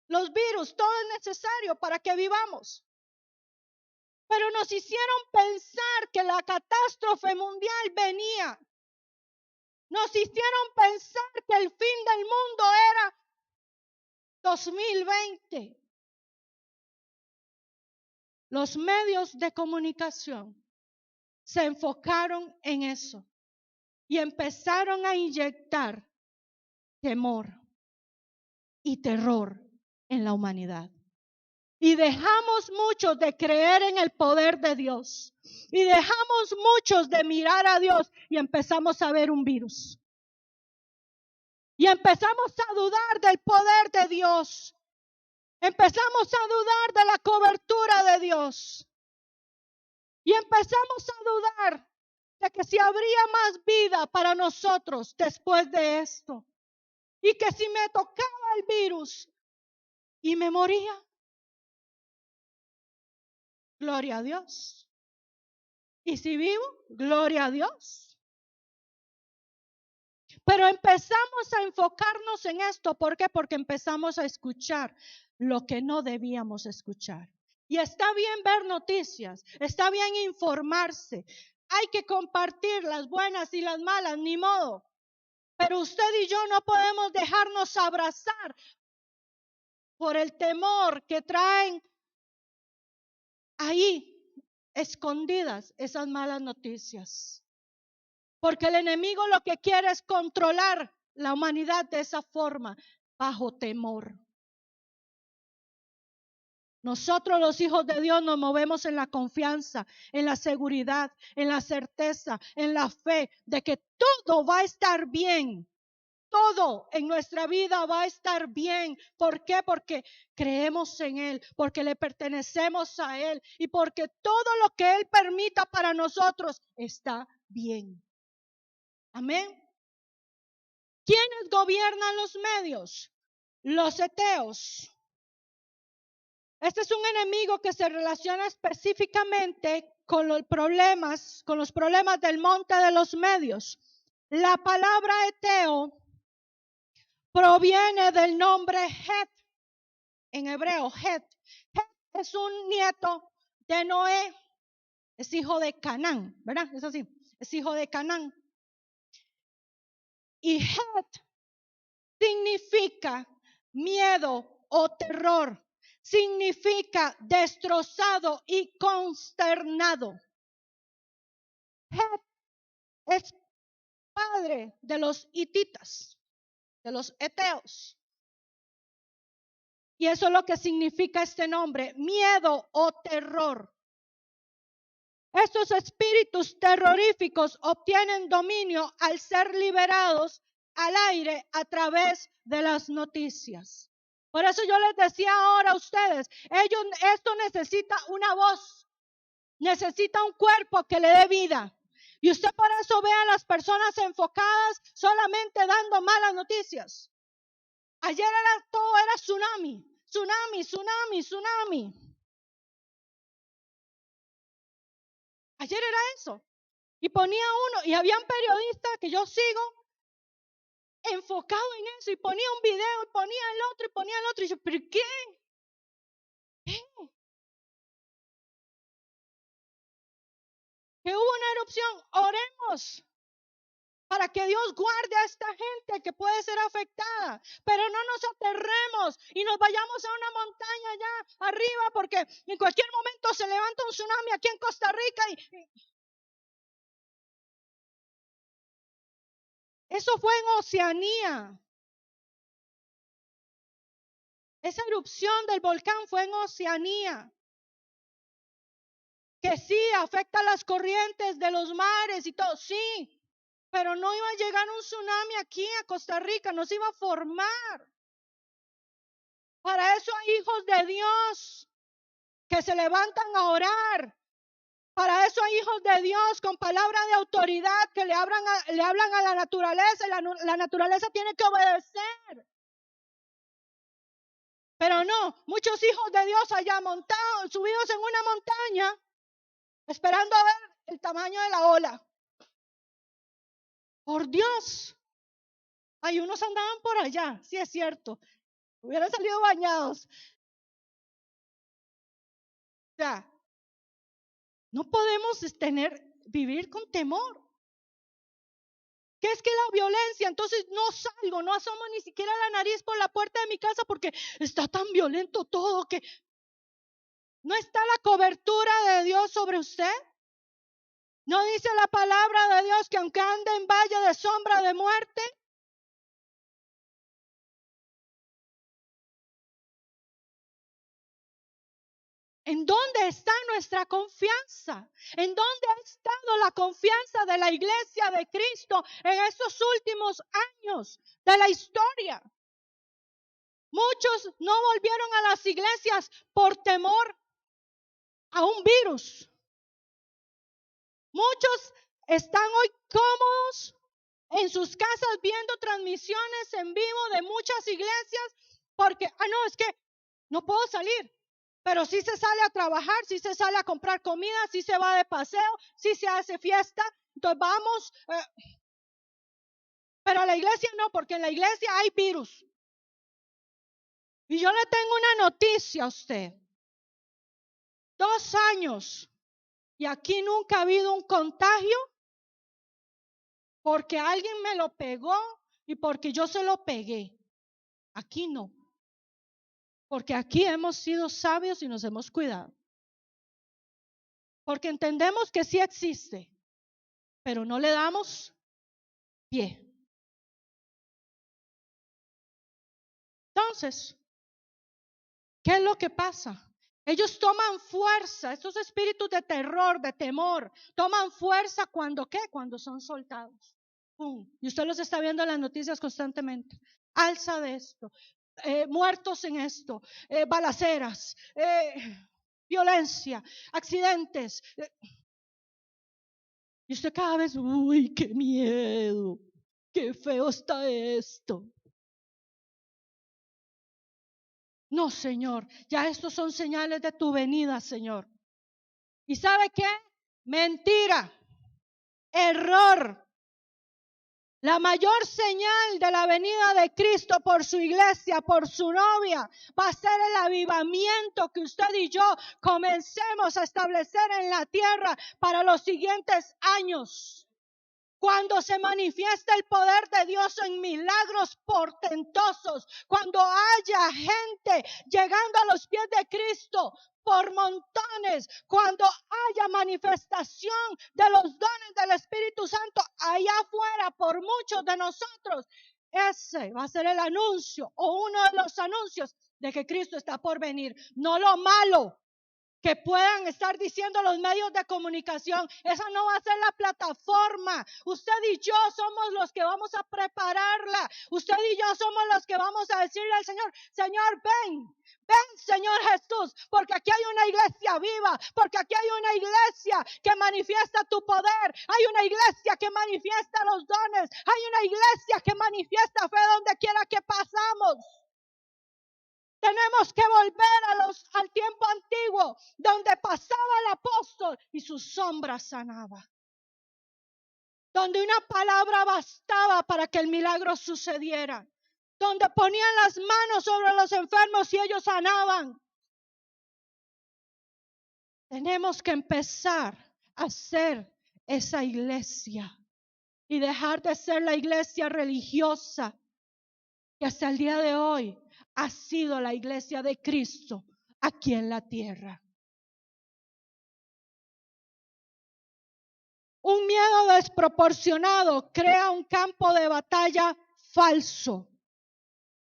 Los virus, todo es necesario para que vivamos. Pero nos hicieron pensar que la catástrofe mundial venía. Nos hicieron pensar que el fin del mundo era 2020. Los medios de comunicación se enfocaron en eso y empezaron a inyectar temor y terror en la humanidad. Y dejamos muchos de creer en el poder de Dios. Y dejamos muchos de mirar a Dios y empezamos a ver un virus. Y empezamos a dudar del poder de Dios. Empezamos a dudar de la cobertura de Dios. Y empezamos a dudar de que si habría más vida para nosotros después de esto. Y que si me tocaba el virus y me moría. Gloria a Dios. Y si vivo, gloria a Dios. Pero empezamos a enfocarnos en esto. ¿Por qué? Porque empezamos a escuchar lo que no debíamos escuchar. Y está bien ver noticias, está bien informarse. Hay que compartir las buenas y las malas, ni modo. Pero usted y yo no podemos dejarnos abrazar por el temor que traen ahí escondidas esas malas noticias. Porque el enemigo lo que quiere es controlar la humanidad de esa forma, bajo temor. Nosotros los hijos de Dios nos movemos en la confianza, en la seguridad, en la certeza, en la fe de que todo va a estar bien. Todo en nuestra vida va a estar bien. ¿Por qué? Porque creemos en Él, porque le pertenecemos a Él y porque todo lo que Él permita para nosotros está bien. Amén. ¿Quiénes gobiernan los medios? Los ateos. Este es un enemigo que se relaciona específicamente con los problemas del monte de los medios. La palabra ateo proviene del nombre Het, en hebreo, Het. Het es un nieto de Noé, es hijo de Canaán, ¿verdad? Es así, es hijo de Canaán. Y Het significa miedo o terror. Significa destrozado y consternado. Het es padre de los hititas, de los eteos. Y eso es lo que significa este nombre, miedo o terror. Estos espíritus terroríficos obtienen dominio al ser liberados al aire a través de las noticias. Por eso yo les decía ahora a ustedes, esto necesita una voz, necesita un cuerpo que le dé vida. Y usted por eso ve a las personas enfocadas solamente dando malas noticias. Ayer todo era tsunami, tsunami, tsunami, tsunami. Ayer era eso. Y ponía uno, y habían periodistas que yo sigo enfocado en eso, y ponía un video, y ponía el otro, y ponía el otro, y yo, ¿pero qué? ¿Qué? Que hubo una erupción, oremos. para que Dios guarde a esta gente que puede ser afectada. Pero no nos aterremos y nos vayamos a una montaña allá arriba, porque en cualquier momento se levanta un tsunami aquí en Costa Rica. Eso fue en Oceanía. Esa erupción del volcán fue en Oceanía. Que sí, afecta las corrientes de los mares y todo, sí. Pero no iba a llegar un tsunami aquí a Costa Rica, no se iba a formar. Para eso hay hijos de Dios que se levantan a orar. Para eso hay hijos de Dios con palabra de autoridad que le hablan a la naturaleza y la naturaleza tiene que obedecer. Pero no, muchos hijos de Dios allá montados, subidos en una montaña, esperando a ver el tamaño de la ola. Por Dios. Hay unos andaban por allá, sí es cierto. Hubieran salido bañados. O sea, no podemos vivir con temor. ¿Qué es que la violencia? Entonces no salgo, no asomo ni siquiera la nariz por la puerta de mi casa porque está tan violento todo que no está la cobertura de Dios sobre usted. ¿No dice la palabra de Dios que aunque ande en valle de sombra de muerte? ¿En dónde está nuestra confianza? ¿En dónde ha estado la confianza de la iglesia de Cristo en estos últimos años de la historia? Muchos no volvieron a las iglesias por temor a un virus. Muchos están hoy cómodos en sus casas viendo transmisiones en vivo de muchas iglesias porque, no, es que no puedo salir. Pero sí se sale a trabajar, sí se sale a comprar comida, sí se va de paseo, sí se hace fiesta. Entonces vamos, pero a la iglesia no, porque en la iglesia hay virus. Y yo le tengo una noticia a usted. 2 años y aquí nunca ha habido un contagio porque alguien me lo pegó y porque yo se lo pegué. Aquí no. Porque aquí hemos sido sabios y nos hemos cuidado. Porque entendemos que sí existe, pero no le damos pie. Entonces, ¿qué es lo que pasa? Ellos toman fuerza, estos espíritus de terror, de temor, toman fuerza cuando ¿qué? Cuando son soltados. ¡Pum! Y usted los está viendo en las noticias constantemente. Alza de esto, muertos en esto, balaceras, violencia, accidentes. Y usted cada vez, uy, qué miedo, qué feo está esto. No, Señor, ya estos son señales de tu venida, Señor. ¿Y sabe qué? Mentira, error. La mayor señal de la venida de Cristo por su iglesia, por su novia, va a ser el avivamiento que usted y yo comencemos a establecer en la tierra para los siguientes años. Cuando se manifiesta el poder de Dios en milagros portentosos, cuando haya gente llegando a los pies de Cristo por montones, cuando haya manifestación de los dones del Espíritu Santo allá afuera por muchos de nosotros, ese va a ser el anuncio o uno de los anuncios de que Cristo está por venir, no lo malo que puedan estar diciendo los medios de comunicación. Esa no va a ser la plataforma. Usted y yo somos los que vamos a prepararla. Usted y yo somos los que vamos a decirle al Señor, Señor, ven. Ven, Señor Jesús, porque aquí hay una iglesia viva, porque aquí hay una iglesia que manifiesta tu poder, hay una iglesia que manifiesta los dones, hay una iglesia que manifiesta fe donde quiera que pasamos. Tenemos que volver al tiempo antiguo, donde pasaba el apóstol y su sombra sanaba. Donde una palabra bastaba para que el milagro sucediera. Donde ponían las manos sobre los enfermos y ellos sanaban. Tenemos que empezar a ser esa iglesia. y dejar de ser la iglesia religiosa que hasta el día de hoy ha sido la iglesia de Cristo aquí en la tierra. Un miedo desproporcionado crea un campo de batalla falso.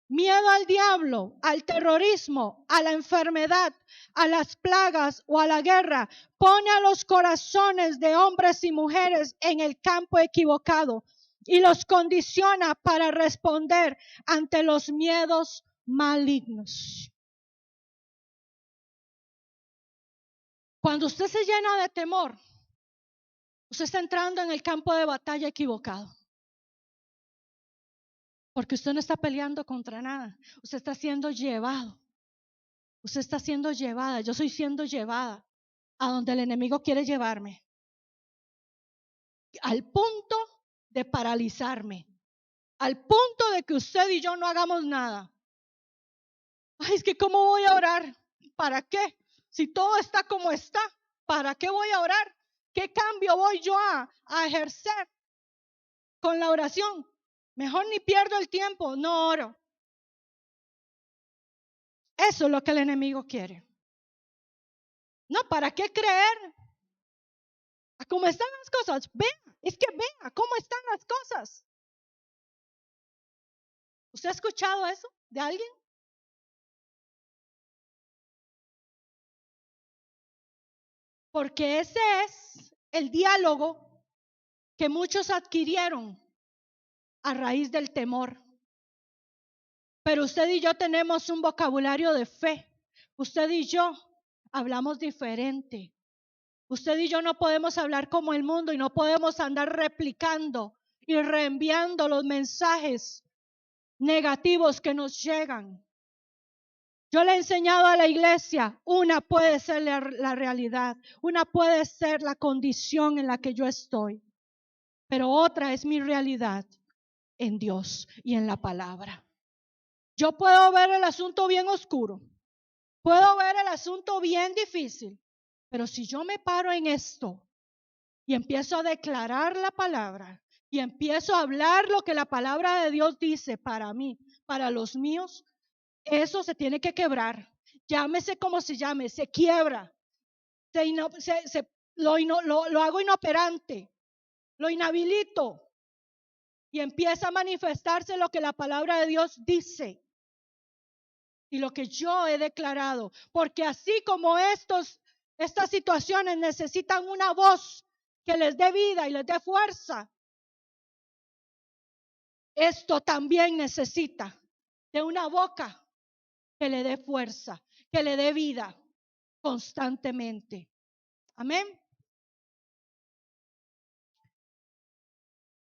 Miedo al diablo, al terrorismo, a la enfermedad, a las plagas o a la guerra pone a los corazones de hombres y mujeres en el campo equivocado y los condiciona para responder ante los miedos malignos. Cuando usted se llena de temor, usted está entrando en el campo de batalla equivocado. Porque usted no está peleando contra nada. Usted está siendo llevado. Usted está siendo llevada. Yo soy siendo llevada a donde el enemigo quiere llevarme. Al punto de paralizarme. Al punto de que usted y yo no hagamos nada. Ay, es que ¿cómo voy a orar? ¿Para qué? Si todo está como está, ¿para qué voy a orar? ¿Qué cambio voy yo a ejercer con la oración? Mejor ni pierdo el tiempo, no oro. Eso es lo que el enemigo quiere. No, ¿para qué creer? ¿Cómo están las cosas? Vea, es que vea cómo están las cosas. ¿Usted ha escuchado eso de alguien? Porque ese es el diálogo que muchos adquirieron a raíz del temor. Pero usted y yo tenemos un vocabulario de fe. Usted y yo hablamos diferente. Usted y yo no podemos hablar como el mundo y no podemos andar replicando y reenviando los mensajes negativos que nos llegan. Yo le he enseñado a la iglesia, una puede ser la realidad, una puede ser la condición en la que yo estoy, pero otra es mi realidad en Dios y en la palabra. Yo puedo ver el asunto bien oscuro, puedo ver el asunto bien difícil, pero si yo me paro en esto y empiezo a declarar la palabra y empiezo a hablar lo que la palabra de Dios dice para mí, para los míos, eso se tiene que quebrar. Llámese como se llame, se quiebra. Lo hago inoperante, lo inhabilito y empieza a manifestarse lo que la palabra de Dios dice y lo que yo he declarado. Porque así como estas situaciones necesitan una voz que les dé vida y les dé fuerza, esto también necesita de una boca que le dé fuerza, que le dé vida constantemente. Amén.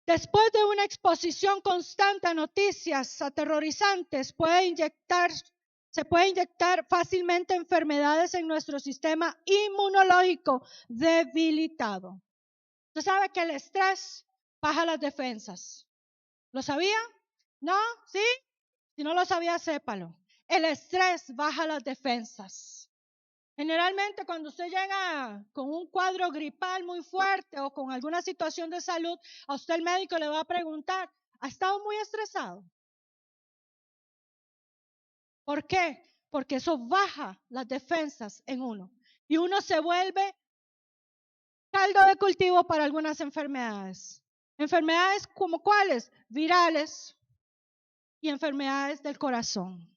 Después de una exposición constante a noticias aterrorizantes, se puede inyectar fácilmente enfermedades en nuestro sistema inmunológico debilitado. ¿Usted sabe que el estrés baja las defensas? ¿Lo sabía? ¿No? ¿Sí? Si no lo sabía, sépalo. El estrés baja las defensas. Generalmente cuando usted llega con un cuadro gripal muy fuerte o con alguna situación de salud, a usted el médico le va a preguntar, ¿ha estado muy estresado? ¿Por qué? Porque eso baja las defensas en uno y uno se vuelve caldo de cultivo para algunas enfermedades. Enfermedades como cuáles? Virales y enfermedades del corazón.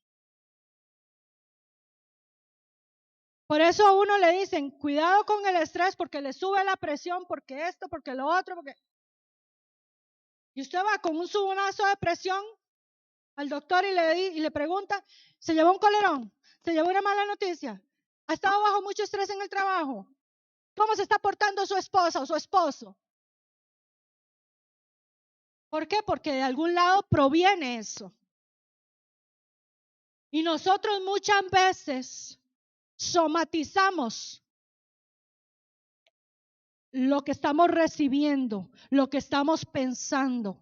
Por eso a uno le dicen, cuidado con el estrés porque le sube la presión, porque esto, porque lo otro, porque... Y usted va con un subonazo de presión al doctor y le pregunta, ¿se llevó un colerón? ¿Se llevó una mala noticia? ¿Ha estado bajo mucho estrés en el trabajo? ¿Cómo se está portando su esposa o su esposo? ¿Por qué? Porque de algún lado proviene eso. Y nosotros muchas veces somatizamos lo que estamos recibiendo, lo que estamos pensando.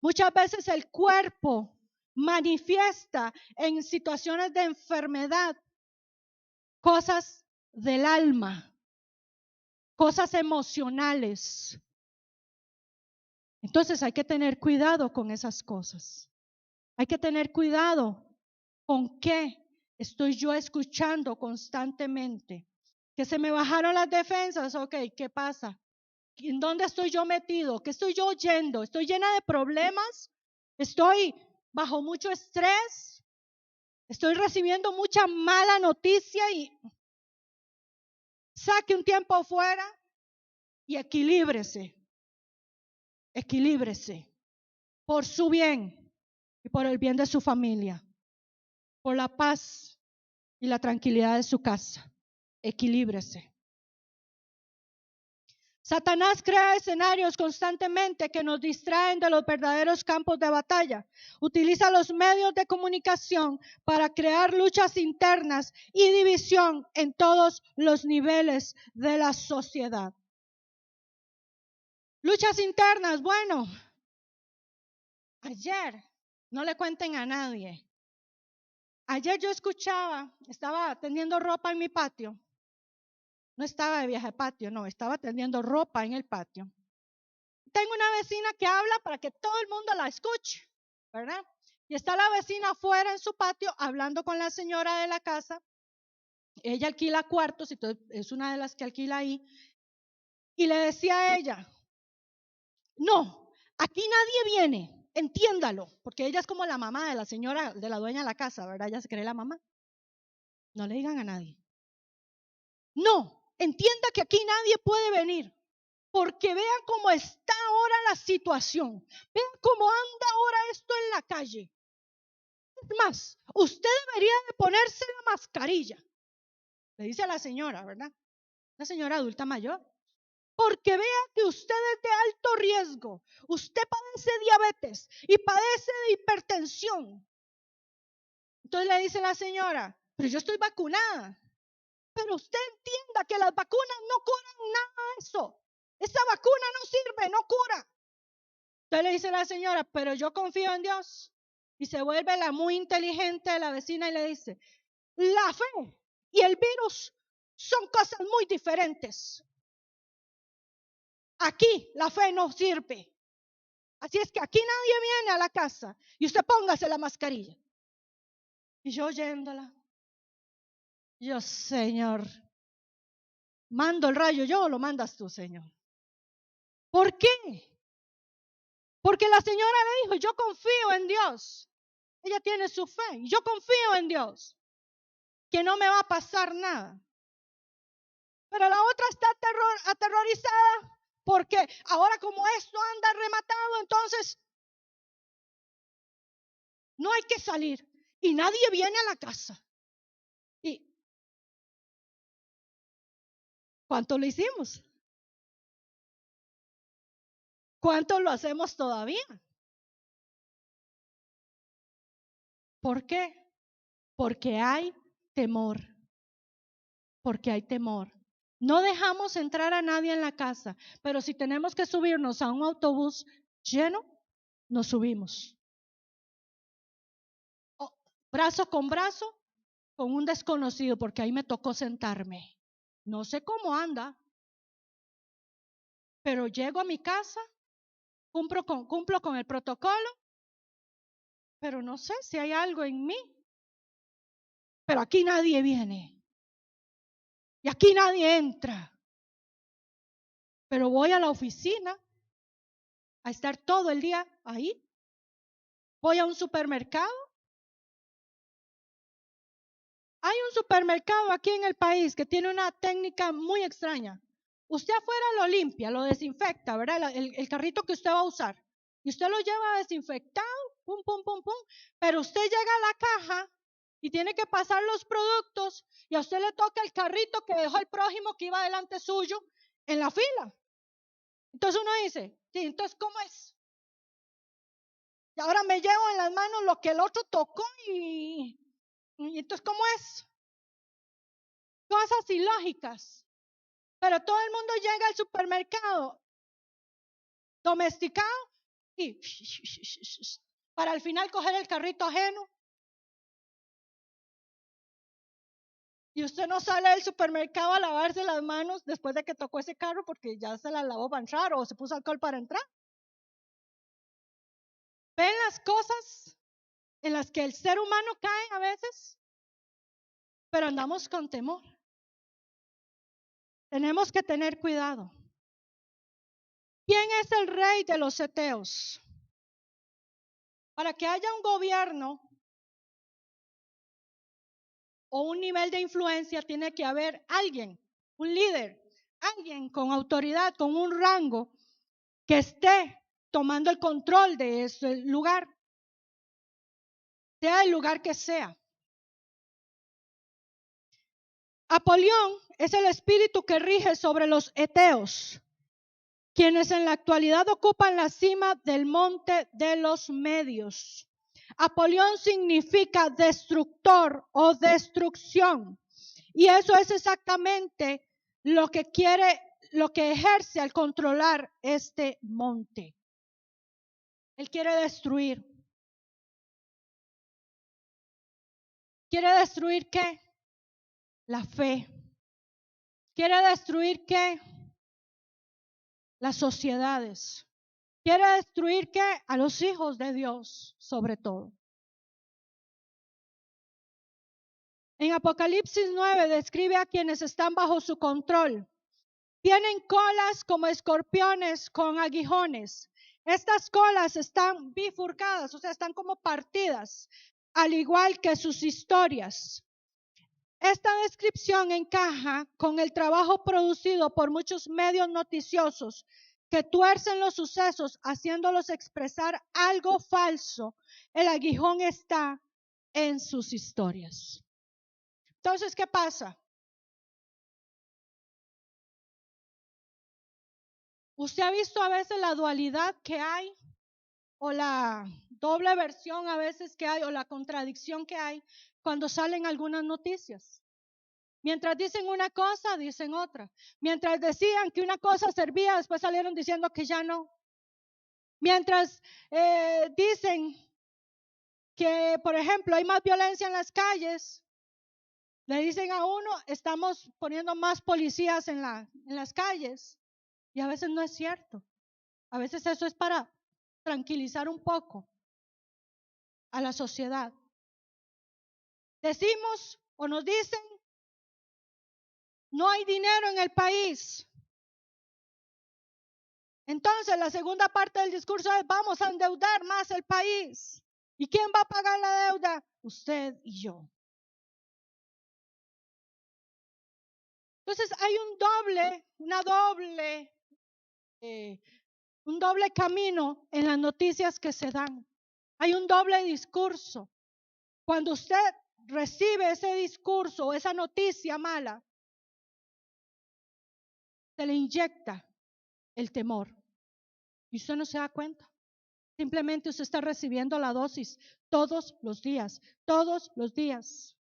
Muchas veces el cuerpo manifiesta en situaciones de enfermedad cosas del alma, cosas emocionales. Entonces hay que tener cuidado con esas cosas. Hay que tener cuidado con qué estoy yo escuchando constantemente. Que se me bajaron las defensas, ok, ¿qué pasa? ¿En dónde estoy yo metido? ¿Qué estoy yo oyendo? ¿Estoy llena de problemas? ¿Estoy bajo mucho estrés? ¿Estoy recibiendo mucha mala noticia? Y saque un tiempo fuera y equilíbrese. Equilíbrese por su bien y por el bien de su familia, por la paz y la tranquilidad de su casa. Equilíbrese. Satanás crea escenarios constantemente que nos distraen de los verdaderos campos de batalla. Utiliza los medios de comunicación para crear luchas internas y división en todos los niveles de la sociedad. Luchas internas, bueno, ayer, no le cuenten a nadie. Ayer yo estaba tendiendo ropa en mi patio. No estaba de viaje a patio, no, estaba tendiendo ropa en el patio. Tengo una vecina que habla para que todo el mundo la escuche, ¿verdad? Y está la vecina afuera en su patio hablando con la señora de la casa. Ella alquila cuartos, entonces es una de las que alquila ahí. Y le decía a ella, no, aquí nadie viene, entiéndalo, porque ella es como la mamá de la señora, de la dueña de la casa, ¿verdad? Ella se cree la mamá. No le digan a nadie. No, entienda que aquí nadie puede venir. Porque vean cómo está ahora la situación. Vean cómo anda ahora esto en la calle. Es más, usted debería de ponerse la mascarilla. Le dice a la señora, ¿verdad? La señora adulta mayor. Porque vea que usted es de alto riesgo. Usted padece diabetes y padece de hipertensión. Entonces le dice la señora, pero yo estoy vacunada. Pero usted entienda que las vacunas no curan nada de eso. Esa vacuna no sirve, no cura. Entonces le dice la señora, pero yo confío en Dios. Y se vuelve la muy inteligente de la vecina y le dice, la fe y el virus son cosas muy diferentes. Aquí la fe no sirve. Así es que aquí nadie viene a la casa y usted póngase la mascarilla. Y yo oyéndola, yo, Señor, mando el rayo yo o lo mandas tú, Señor. ¿Por qué? Porque la señora le dijo, yo confío en Dios. Ella tiene su fe y yo confío en Dios, que no me va a pasar nada. Pero la otra está aterrorizada porque ahora como esto anda rematado, entonces no hay que salir y nadie viene a la casa. ¿Y cuánto lo hicimos? ¿Cuánto lo hacemos todavía? ¿Por qué? Porque hay temor. Porque hay temor. No dejamos entrar a nadie en la casa, pero si tenemos que subirnos a un autobús lleno, nos subimos. Brazo con brazo, con un desconocido, porque ahí me tocó sentarme. No sé cómo anda, pero llego a mi casa, cumplo con el protocolo, pero no sé si hay algo en mí. Pero aquí nadie viene y aquí nadie entra. Pero voy a la oficina a estar todo el día ahí. Voy a un supermercado. Hay un supermercado aquí en el país que tiene una técnica muy extraña. Usted afuera lo limpia, lo desinfecta, ¿verdad? El carrito que usted va a usar. Y usted lo lleva desinfectado, pum, pum, pum, pum. Pero usted llega a la caja y tiene que pasar los productos y a usted le toca el carrito que dejó el prójimo que iba delante suyo en la fila. Entonces uno dice, sí, entonces ¿cómo es? Y ahora me llevo en las manos lo que el otro tocó y entonces ¿cómo es? Cosas ilógicas. Pero todo el mundo llega al supermercado domesticado y para al final coger el carrito ajeno. Y usted no sale del supermercado a lavarse las manos después de que tocó ese carro porque ya se las lavó para entrar o se puso alcohol para entrar. ¿Ven las cosas en las que el ser humano cae a veces? Pero andamos con temor. Tenemos que tener cuidado. ¿Quién es el rey de los heteos? Para que haya un gobierno o un nivel de influencia, tiene que haber alguien, un líder, alguien con autoridad, con un rango, que esté tomando el control de ese lugar, sea el lugar que sea. Apolión es el espíritu que rige sobre los heteos, quienes en la actualidad ocupan la cima del monte de los medios. Apolión significa destructor o destrucción. Y eso es exactamente lo que ejerce al controlar este monte. Él quiere destruir. ¿Quiere destruir qué? La fe. ¿Quiere destruir qué? Las sociedades. ¿Quiere destruir qué? A los hijos de Dios, sobre todo. En Apocalipsis 9 describe a quienes están bajo su control. Tienen colas como escorpiones con aguijones. Estas colas están bifurcadas, o sea, están como partidas, al igual que sus historias. Esta descripción encaja con el trabajo producido por muchos medios noticiosos que tuercen los sucesos haciéndolos expresar algo falso. El aguijón está en sus historias. Entonces, ¿qué pasa? ¿Usted ha visto a veces la dualidad que hay o la doble versión a veces que hay o la contradicción que hay cuando salen algunas noticias? Mientras dicen una cosa, dicen otra. Mientras decían que una cosa servía, después salieron diciendo que ya no. Mientras dicen que, por ejemplo, hay más violencia en las calles, le dicen a uno, estamos poniendo más policías en las calles. Y a veces no es cierto. A veces eso es para tranquilizar un poco a la sociedad. Decimos o nos dicen, no hay dinero en el país. Entonces la segunda parte del discurso es, vamos a endeudar más el país. ¿Y quién va a pagar la deuda? Usted y yo. Entonces hay un doble camino en las noticias que se dan. Hay un doble discurso. Cuando usted recibe ese discurso, esa noticia mala, se le inyecta el temor. Y usted no se da cuenta. Simplemente usted está recibiendo la dosis todos los días, todos los días.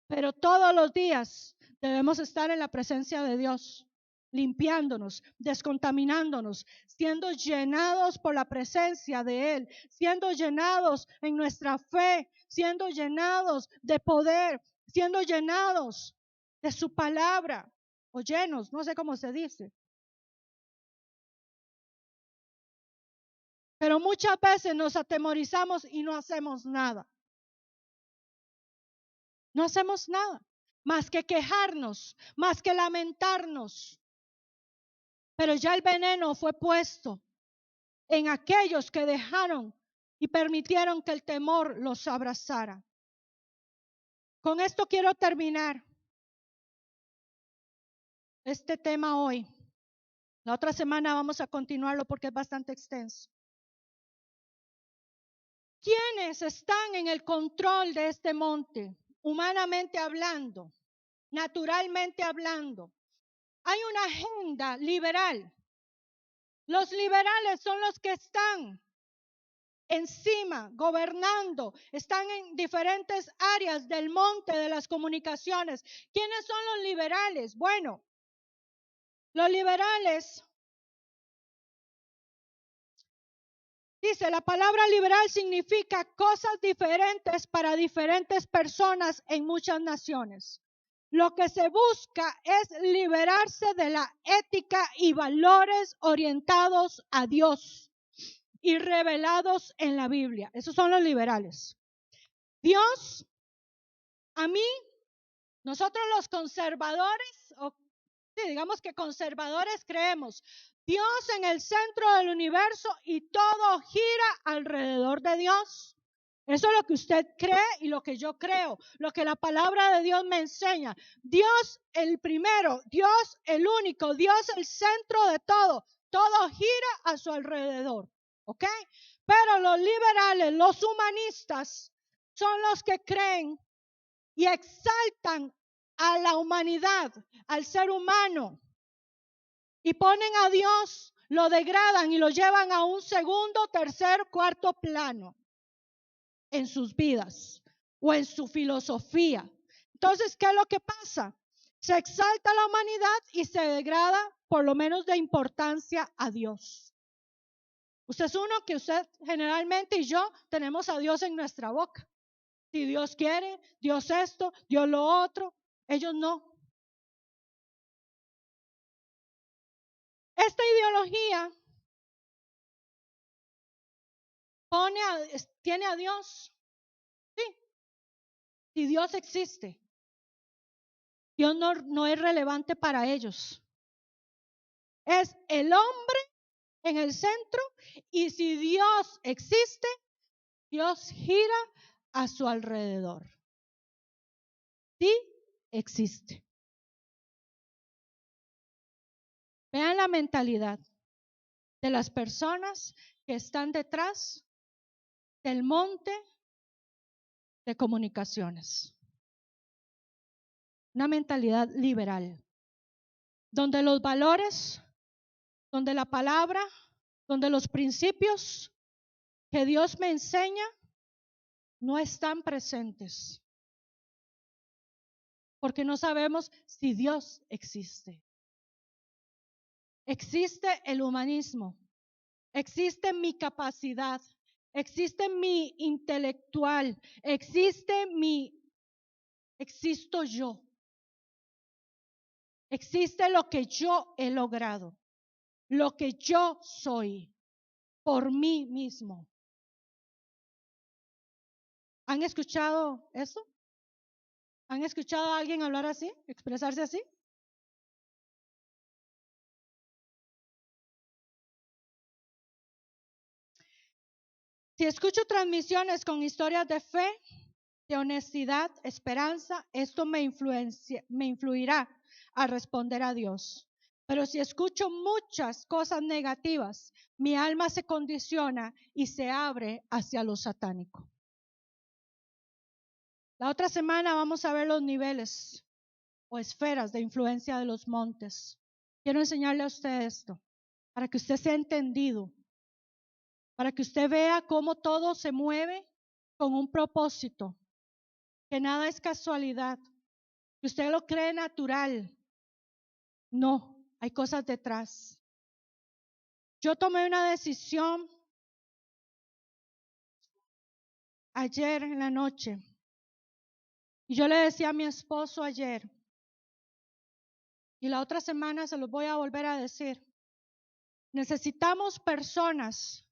Pero todos los días debemos estar en la presencia de Dios, limpiándonos, descontaminándonos, siendo llenados por la presencia de Él, siendo llenados en nuestra fe, siendo llenados de poder, siendo llenados de su palabra, o llenos, no sé cómo se dice. Pero muchas veces nos atemorizamos y no hacemos nada. No hacemos nada, más que quejarnos, más que lamentarnos. Pero ya el veneno fue puesto en aquellos que dejaron y permitieron que el temor los abrazara. Con esto quiero terminar este tema hoy. La otra semana vamos a continuarlo porque es bastante extenso. ¿Quiénes están en el control de este monte? Humanamente hablando, naturalmente hablando. Hay una agenda liberal. Los liberales son los que están encima, gobernando, están en diferentes áreas del monte de las comunicaciones. ¿Quiénes son los liberales? Bueno, los liberales, dice, la palabra liberal significa cosas diferentes para diferentes personas en muchas naciones. Lo que se busca es liberarse de la ética y valores orientados a Dios. y revelados en la Biblia. Esos son los liberales. Dios, a mí, nosotros los conservadores, o sí, digamos que conservadores, creemos Dios en el centro del universo y todo gira alrededor de Dios. Eso es lo que usted cree y lo que yo creo, lo que la palabra de Dios me enseña. Dios el primero, Dios el único, Dios el centro de todo. Todo gira a su alrededor, ¿ok? Pero los liberales, los humanistas, son los que creen y exaltan a la humanidad, al ser humano, y ponen a Dios, lo degradan y lo llevan a un segundo, tercer, cuarto plano en sus vidas o en su filosofía. Entonces, ¿qué es lo que pasa? Se exalta la humanidad y se degrada, por lo menos de importancia, a Dios. Usted es uno que usted generalmente y yo tenemos a Dios en nuestra boca. Si Dios quiere, Dios esto, Dios lo otro. Ellos no. Esta ideología tiene a Dios. Sí, si Dios existe, Dios no es relevante para ellos. Es el hombre en el centro y si Dios existe, Dios gira a su alrededor. Sí existe. Vean la mentalidad de las personas que están detrás del monte de comunicaciones. Una mentalidad liberal, donde los valores, donde la palabra, donde los principios que Dios me enseña no están presentes. Porque no sabemos si Dios existe. Existe el humanismo, existe mi capacidad, existe mi intelectual, existo yo. Existe lo que yo he logrado, lo que yo soy por mí mismo. ¿Han escuchado eso? ¿Han escuchado a alguien hablar así, expresarse así? Si escucho transmisiones con historias de fe, de honestidad, esperanza, esto me influirá a responder a Dios. Pero si escucho muchas cosas negativas, mi alma se condiciona y se abre hacia lo satánico. La otra semana vamos a ver los niveles o esferas de influencia de los montes. Quiero enseñarle a usted esto, para que usted sea entendido, para que usted vea cómo todo se mueve con un propósito, que nada es casualidad, que usted lo cree natural. No, hay cosas detrás. Yo tomé una decisión ayer en la noche y yo le decía a mi esposo ayer, y la otra semana se los voy a volver a decir, necesitamos personas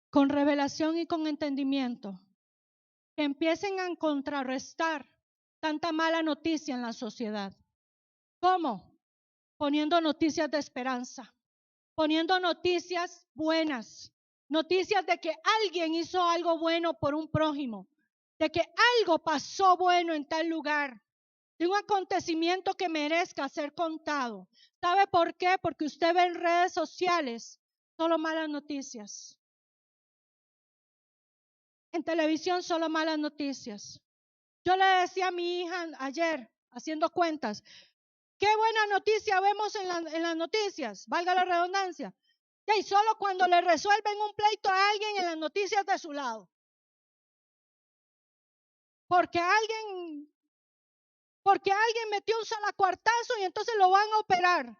con revelación y con entendimiento que empiecen a contrarrestar tanta mala noticia en la sociedad. ¿Cómo? Poniendo noticias de esperanza, poniendo noticias buenas, noticias de que alguien hizo algo bueno por un prójimo, de que algo pasó bueno en tal lugar, de un acontecimiento que merezca ser contado. ¿Sabe por qué? Porque usted ve en redes sociales solo malas noticias. En televisión solo malas noticias. Yo le decía a mi hija ayer, haciendo cuentas, qué buena noticia vemos en las noticias, valga la redundancia. Y solo cuando le resuelven un pleito a alguien en las noticias de su lado. Porque alguien metió un salacuartazo y entonces lo van a operar.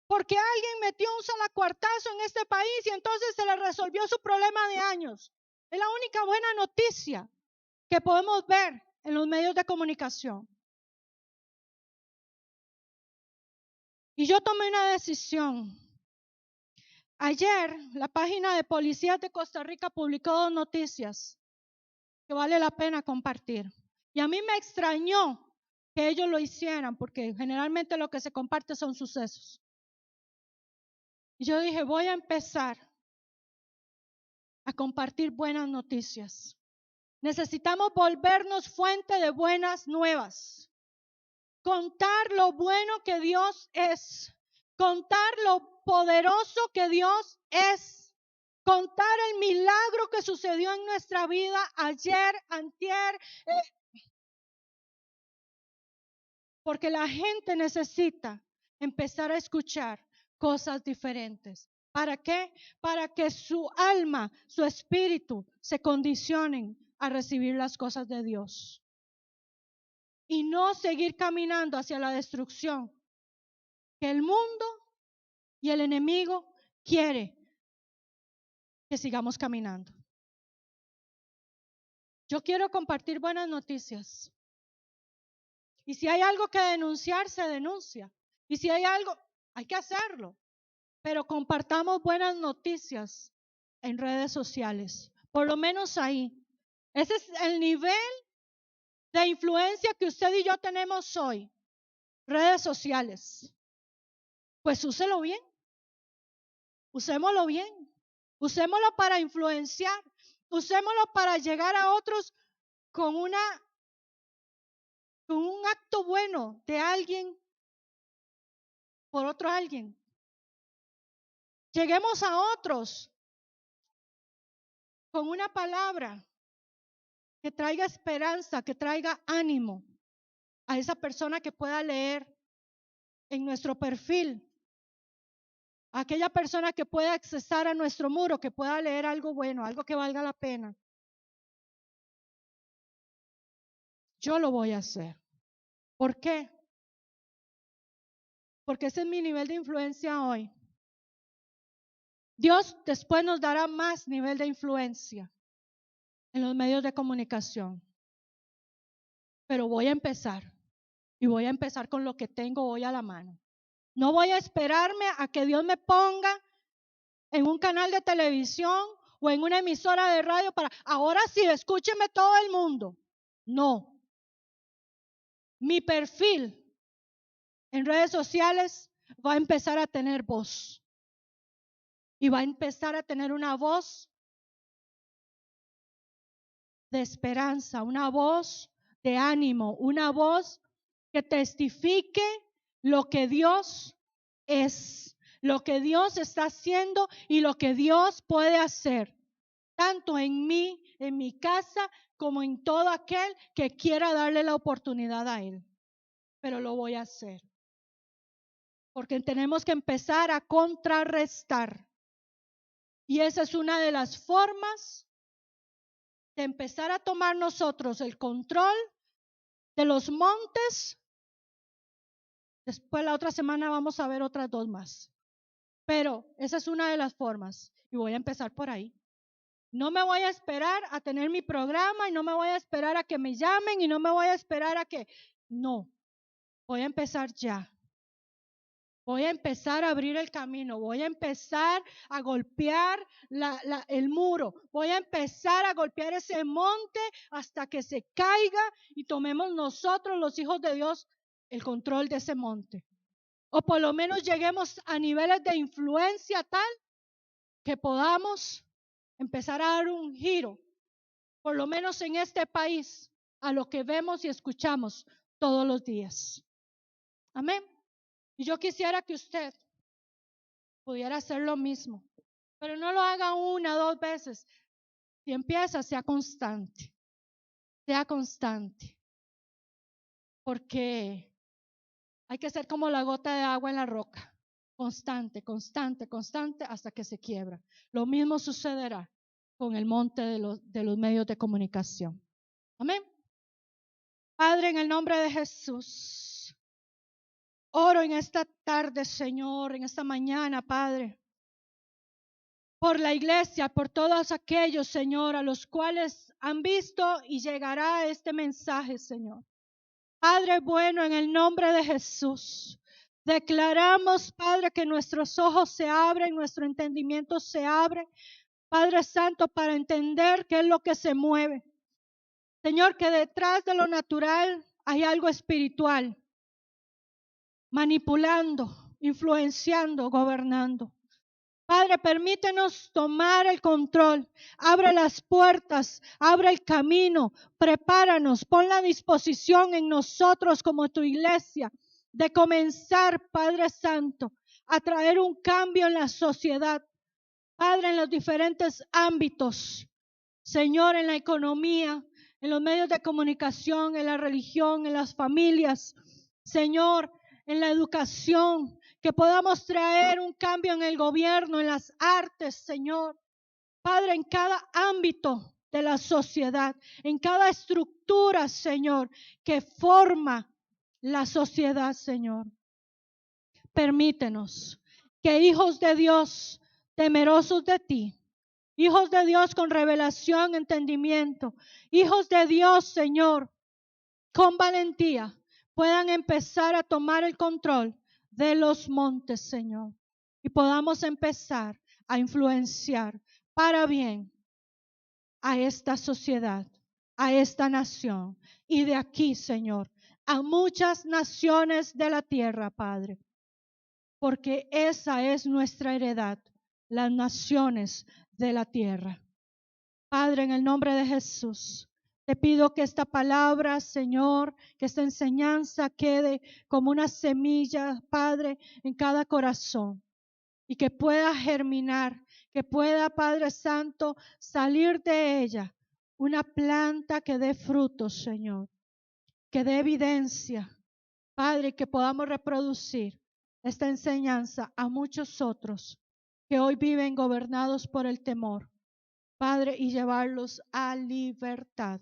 Porque alguien metió un salacuartazo en este país y entonces se le resolvió su problema de años. Es la única buena noticia que podemos ver en los medios de comunicación. Y yo tomé una decisión. Ayer la página de Policías de Costa Rica publicó 2 noticias que vale la pena compartir. Y a mí me extrañó que ellos lo hicieran, porque generalmente lo que se comparte son sucesos. Y yo dije, voy a empezar a compartir buenas noticias. Necesitamos volvernos fuente de buenas nuevas. Contar lo bueno que Dios es. Contar lo poderoso que Dios es. Contar el milagro que sucedió en nuestra vida ayer, antier. Porque la gente necesita empezar a escuchar cosas diferentes. ¿Para qué? Para que su alma, su espíritu se condicionen a recibir las cosas de Dios. Y no seguir caminando hacia la destrucción que el mundo y el enemigo quiere que sigamos caminando. Yo quiero compartir buenas noticias. Y si hay algo que denunciar, se denuncia. Y si hay algo, hay que hacerlo. Pero compartamos buenas noticias en redes sociales. Por lo menos ahí. Ese es el nivel de influencia que usted y yo tenemos hoy. Redes sociales. Pues úselo bien. Usémoslo bien. Usémoslo para influenciar. Usémoslo para llegar a otros con un acto bueno de alguien por otro alguien. Lleguemos a otros con una palabra que traiga esperanza, que traiga ánimo a esa persona que pueda leer en nuestro perfil, a aquella persona que pueda accesar a nuestro muro, que pueda leer algo bueno, algo que valga la pena. Yo lo voy a hacer. ¿Por qué? Porque ese es mi nivel de influencia hoy. Dios después nos dará más nivel de influencia en los medios de comunicación. Pero voy a empezar. Y voy a empezar con lo que tengo hoy a la mano. No voy a esperarme a que Dios me ponga en un canal de televisión o en una emisora de radio para, ahora sí, escúcheme todo el mundo. No. Mi perfil en redes sociales va a empezar a tener voz. Y va a empezar a tener una voz de esperanza, una voz de ánimo, una voz que testifique lo que Dios es, lo que Dios está haciendo y lo que Dios puede hacer, tanto en mí, en mi casa, como en todo aquel que quiera darle la oportunidad a Él. Pero lo voy a hacer. Porque tenemos que empezar a contrarrestar. Y esa es una de las formas de empezar a tomar nosotros el control de los montes. Después la otra semana vamos a ver otras 2 más. Pero esa es una de las formas y voy a empezar por ahí. No me voy a esperar a tener mi programa y no me voy a esperar a que me llamen y no me voy a esperar a que... No, voy a empezar ya. Voy a empezar a abrir el camino, voy a empezar a golpear el muro, voy a empezar a golpear ese monte hasta que se caiga y tomemos nosotros, los hijos de Dios, el control de ese monte. O por lo menos lleguemos a niveles de influencia tal que podamos empezar a dar un giro, por lo menos en este país, a lo que vemos y escuchamos todos los días. Amén. Y yo quisiera que usted pudiera hacer lo mismo, pero no lo haga 1, 2 veces. Si empieza, sea constante. Sea constante. Porque hay que ser como la gota de agua en la roca. Constante, constante, constante hasta que se quiebra. Lo mismo sucederá con el monte de los medios de comunicación. Amén. Padre, en el nombre de Jesús, oro en esta tarde, Señor, en esta mañana, Padre, por la iglesia, por todos aquellos, Señor, a los cuales han visto y llegará este mensaje, Señor. Padre bueno, en el nombre de Jesús, Declaramos, Padre, que nuestros ojos se abren, nuestro entendimiento se abre, Padre Santo, para entender qué es lo que se mueve. Señor, que detrás de lo natural hay algo espiritual, manipulando, influenciando, gobernando. Padre, permítenos tomar el control. Abre las puertas, abre el camino, prepáranos, pon la disposición en nosotros como tu iglesia de comenzar, Padre Santo, a traer un cambio en la sociedad. Padre, en los diferentes ámbitos. Señor, en la economía, en los medios de comunicación, en la religión, en las familias. Señor, en la educación, que podamos traer un cambio en el gobierno, en las artes, Señor. Padre, en cada ámbito de la sociedad, en cada estructura, Señor, que forma la sociedad, Señor. Permítenos que hijos de Dios, temerosos de ti, hijos de Dios con revelación, entendimiento, hijos de Dios, Señor, con valentía, puedan empezar a tomar el control de los montes, Señor, y podamos empezar a influenciar para bien a esta sociedad, a esta nación, y de aquí, Señor, a muchas naciones de la tierra, Padre, porque esa es nuestra heredad, las naciones de la tierra. Padre, en el nombre de Jesús, te pido que esta palabra, Señor, que esta enseñanza quede como una semilla, Padre, en cada corazón y que pueda germinar, que pueda, Padre Santo, salir de ella una planta que dé frutos, Señor, que dé evidencia, Padre, que podamos reproducir esta enseñanza a muchos otros que hoy viven gobernados por el temor. Padre, y llevarlos a libertad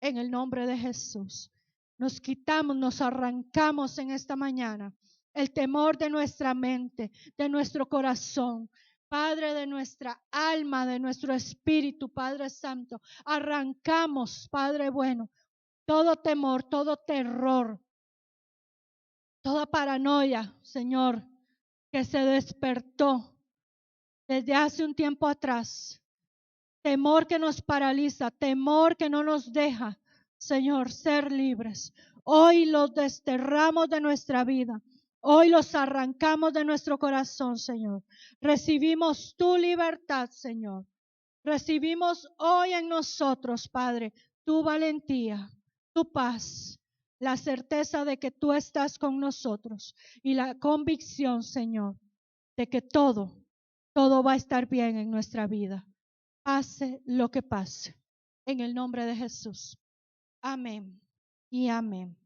en el nombre de Jesús. Nos quitamos, nos arrancamos en esta mañana el temor de nuestra mente, de nuestro corazón, Padre, de nuestra alma, de nuestro espíritu, Padre Santo. Arrancamos, Padre bueno, todo temor, todo terror, toda paranoia, Señor, que se despertó desde hace un tiempo atrás. Temor que nos paraliza, temor que no nos deja, Señor, ser libres. Hoy los desterramos de nuestra vida. Hoy los arrancamos de nuestro corazón, Señor. Recibimos tu libertad, Señor. Recibimos hoy en nosotros, Padre, tu valentía, tu paz, la certeza de que tú estás con nosotros y la convicción, Señor, de que todo va a estar bien en nuestra vida. Pase lo que pase. En el nombre de Jesús. Amén y amén.